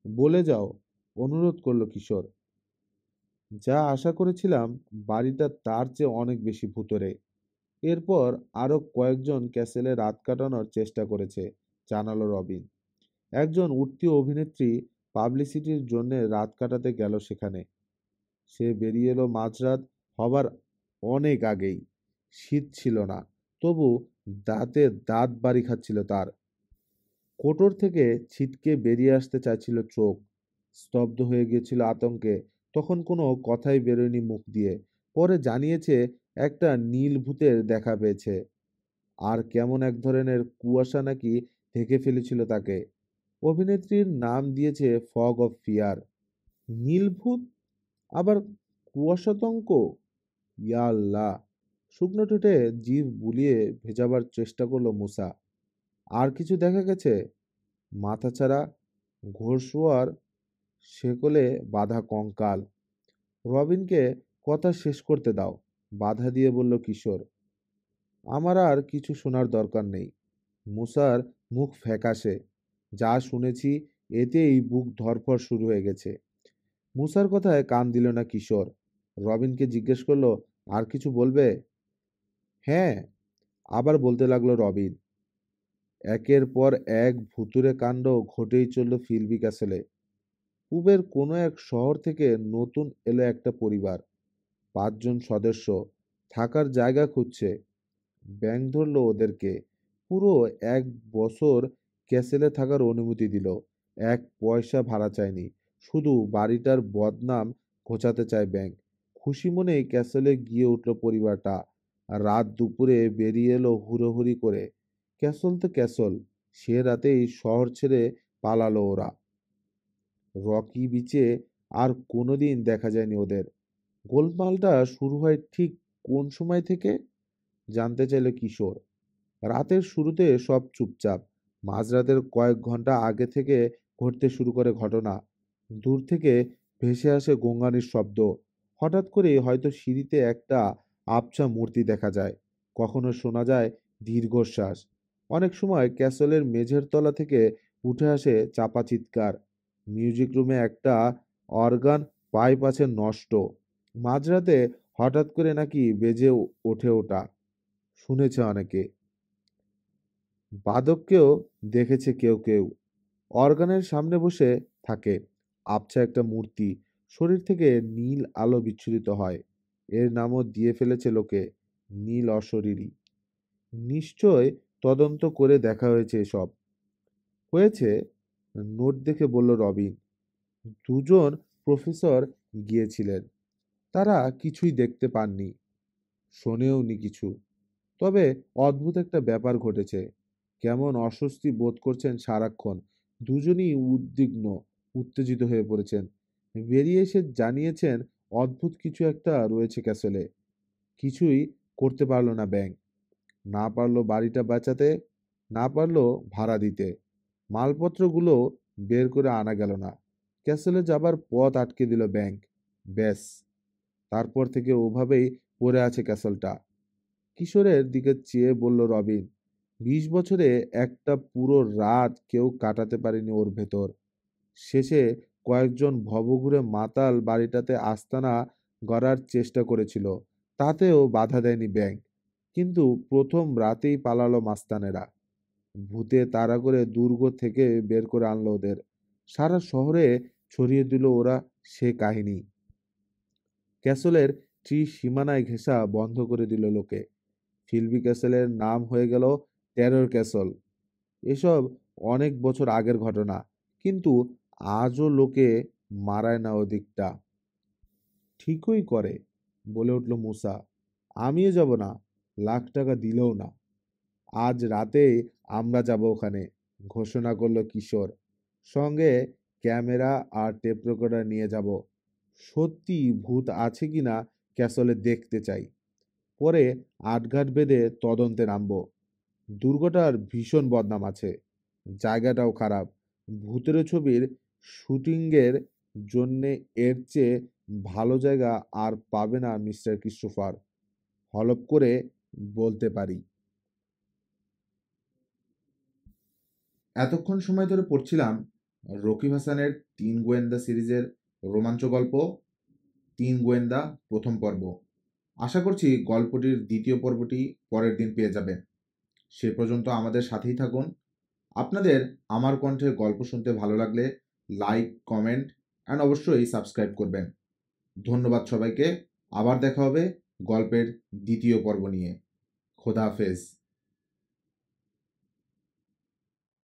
বলে যাও, অনুরোধ করল কিশোর। যা আশা করেছিলাম, বাড়িটা তার চেয়ে অনেক বেশি ভুতুড়ে। এরপর আরো কয়েকজন ক্যাসেলে রাত কাটানোর চেষ্টা করেছে, জানালো রবিন। একজন উঠতি অভিনেত্রী পাবলিসিটির জন্য রাত কাটাতে গেল সেখানে। সে বেরিয়ে এলো মাঝরাত হবার অনেক আগেই। শীত ছিল না, তবু দাঁতে দাঁত বাড়ি খাচ্ছিল তার। কোটর থেকে ছিটকে বেরিয়ে আসতে চাইছিল চোখ। স্তব্ধ হয়ে গিয়েছিল আতঙ্কে। তখন কোনো কথাই বেরোয়নি মুখ দিয়ে। পরে জানিয়েছে একটা নীল ভূতের দেখা পেয়েছে। আর কেমন এক ধরনের কুয়াশা নাকি ঢেকে ফেলেছিল তাকে। অভিনেত্রীর নাম দিয়েছে ফগ অফ ফিয়ার। নীলভূত, আবার কুয়াশাতঙ্ক! ইয়া আল্লাহ! শুকনো ঠোঁটে জিভ বুলিয়ে ভেজাবার চেষ্টা করলো মুসা। আর কিছু দেখা গেছে? মাথাছাড়া ঘোড়সওয়ার শেকলে বাঁধা কঙ্কাল। রবিনকে কথা শেষ করতে দাও, বাধা দিয়ে বলল কিশোর। আমার আর কিছু শোনার দরকার নেই। মুসার মুখ ফ্যাকাশে। যা শুনেছি এতেই বুক ধড়ফড় শুরু হয়ে গেছে। মুসার কথায় কান দিল না কিশোর। রবিনকে জিজ্ঞেস করলো, আর কিছু বলবে? হ্যাঁ, আবার বলতে লাগলো রবিন। একের পর এক ভুতুড়ে কাণ্ড ঘটেই চলল ফিল্বি ক্যাসেলে। পূবের কোনো এক শহর থেকে নতুন এলো একটা পরিবার। 5 জন সদস্য, থাকার জায়গা খুঁজছে। ব্যাংক ধরলো ওদেরকে। পুরো 1 বছর ক্যাসেলে থাকার অনুমতি দিল। 1 পয়সা ভাড়া চায়নি। শুধু বাড়িটার বদনাম ঘোচাতে চায় ব্যাংক। খুশি মনেই ক্যাসেলে গিয়ে উঠল পরিবারটা। আর রাত দুপুরে বেরিয়ে এলো হুড়োহুড়ি করে। ক্যাসল তো ক্যাসল, সে রাতেই শহর ছেড়ে পালালো ওরা। রকি বিচে আর কোনোদিন দেখা যায়নি ওদের। গোলমালটা শুরু হয় ঠিক কোন সময় থেকে জানতে চাইল কিশোর। রাতের শুরুতে সব চুপচাপ। মাঝরাতের কয়েক ঘন্টা আগে থেকে ঘটতে শুরু করে ঘটনা। দূর থেকে ভেসে আসে গঙ্গানির শব্দ। হঠাৎ করে হয়তো সিঁড়িতে একটা আবছা মূর্তি দেখা যায়। কখনো শোনা যায় দীর্ঘশ্বাস। অনেক সময় ক্যাসলের মেঝের তলা থেকে উঠে আসে চাপা চিৎকার। মিউজিক রুমে একটা অর্গান পাইপ আছে নষ্ট। মাঝরাতে হঠাৎ করে নাকি বেজে ওঠে ওটা, শুনেছে অনেকে। বাদককেও দেখেছে কেউ কেউ। অর্গানের সামনে বসে থাকে আবছা একটা মূর্তি। শরীর থেকে নীল আলো বিচ্ছুরিত হয়। এর নামও দিয়ে ফেলেছে লোকে, নীল অশরীরী। নিশ্চয় তদন্ত করে দেখা হয়েছে এসব। হয়েছে, নোট দেখে বলল রবিন। 2 জন প্রফেসর গিয়েছিলেন। তারা কিছুই দেখতে পাননি, শোনেওনি কিছু। তবে অদ্ভুত একটা ব্যাপার ঘটেছে। কেমন অস্বস্তি বোধ করছেন সারাক্ষণ। দুজনই উদ্বিগ্ন, উত্তেজিত হয়ে পড়েছেন। বেরিয়ে এসে জানিয়েছেন অদ্ভুত কিছু একটা রয়েছে ক্যাসেলে। কিছুই করতে পারলো না ব্যাংক। না পারলো বাড়িটা বাঁচাতে, না পারলো ভাড়া দিতে। মালপত্রগুলো বের করে আনা গেল না। ক্যাসেলে যাবার পথ আটকে দিল ব্যাংক। ব্যাস, তারপর থেকে ওভাবেই পড়ে আছে ক্যাসেলটা। কিশোরের দিকে চেয়ে বলল রবিন, 20 বছরে একটা পুরো রাত কেউ কাটাতে পারেনি ওর ভেতর। শেষে কয়েকজন ভবঘুরে মাতাল বাড়িটাতে আস্তানা গড়ার চেষ্টা করেছিল। তাতেও বাধা দেয়নি ব্যাংক। কিন্তু প্রথম রাতেই পালালো মাস্তানেরা। ভূতে তাড়া করে দুর্গ থেকে বের করে আনলো ওদের। সারা শহরে ছড়িয়ে দিল ওরা সে কাহিনী। ক্যাসলের সীমানায় ঘেঁষা বন্ধ করে দিল লোকে। ফিল্বি ক্যাসেলের নাম হয়ে গেল টেরর ক্যাসল। এসব অনেক বছর আগের ঘটনা, কিন্তু আজও লোকে মারায় না ওদিকটা। ঠিকই করে, বলে উঠল মুসা। আমিও যাব না, লাখ টাকা দিলেও না। আজ রাতে আমরা যাব ওখানে, ঘোষণা করলো কিশোর। সঙ্গে ক্যামেরা আর টেপ রেকর্ডার নিয়ে যাব। সত্যি ভূত আছে কিনা ক্যাসলে দেখতে চাই। পরে আটঘাট বেঁধে তদন্তে নামবো। দুর্গটার ভীষণ বদনাম আছে, জায়গাটাও খারাপ। ভূতের ছবির শুটিংয়ের জন্যে এর চেয়ে ভালো জায়গা আর পাবে না মিস্টার ক্রিস্টোফার, হলপ করে বলতে পারি। এতক্ষণ সময় ধরে পড়ছিলাম রকিব হাসানের 3 গোয়েন্দা সিরিজের রোমাঞ্চ গল্প 3 গোয়েন্দা প্রথম পর্ব। আশা করছি গল্পটির দ্বিতীয় পর্বটি পরের দিন পেয়ে যাবেন। সে পর্যন্ত আমাদের সাথেই থাকুন। আপনাদের আমার কণ্ঠের গল্প শুনতে ভালো লাগলে লাইক, কমেন্ট অ্যান্ড অবশ্যই সাবস্ক্রাইব করবেন। ধন্যবাদ সবাইকে। আবার দেখা হবে গল্পের দ্বিতীয় পর্ব নিয়ে। খোদা হাফেজ।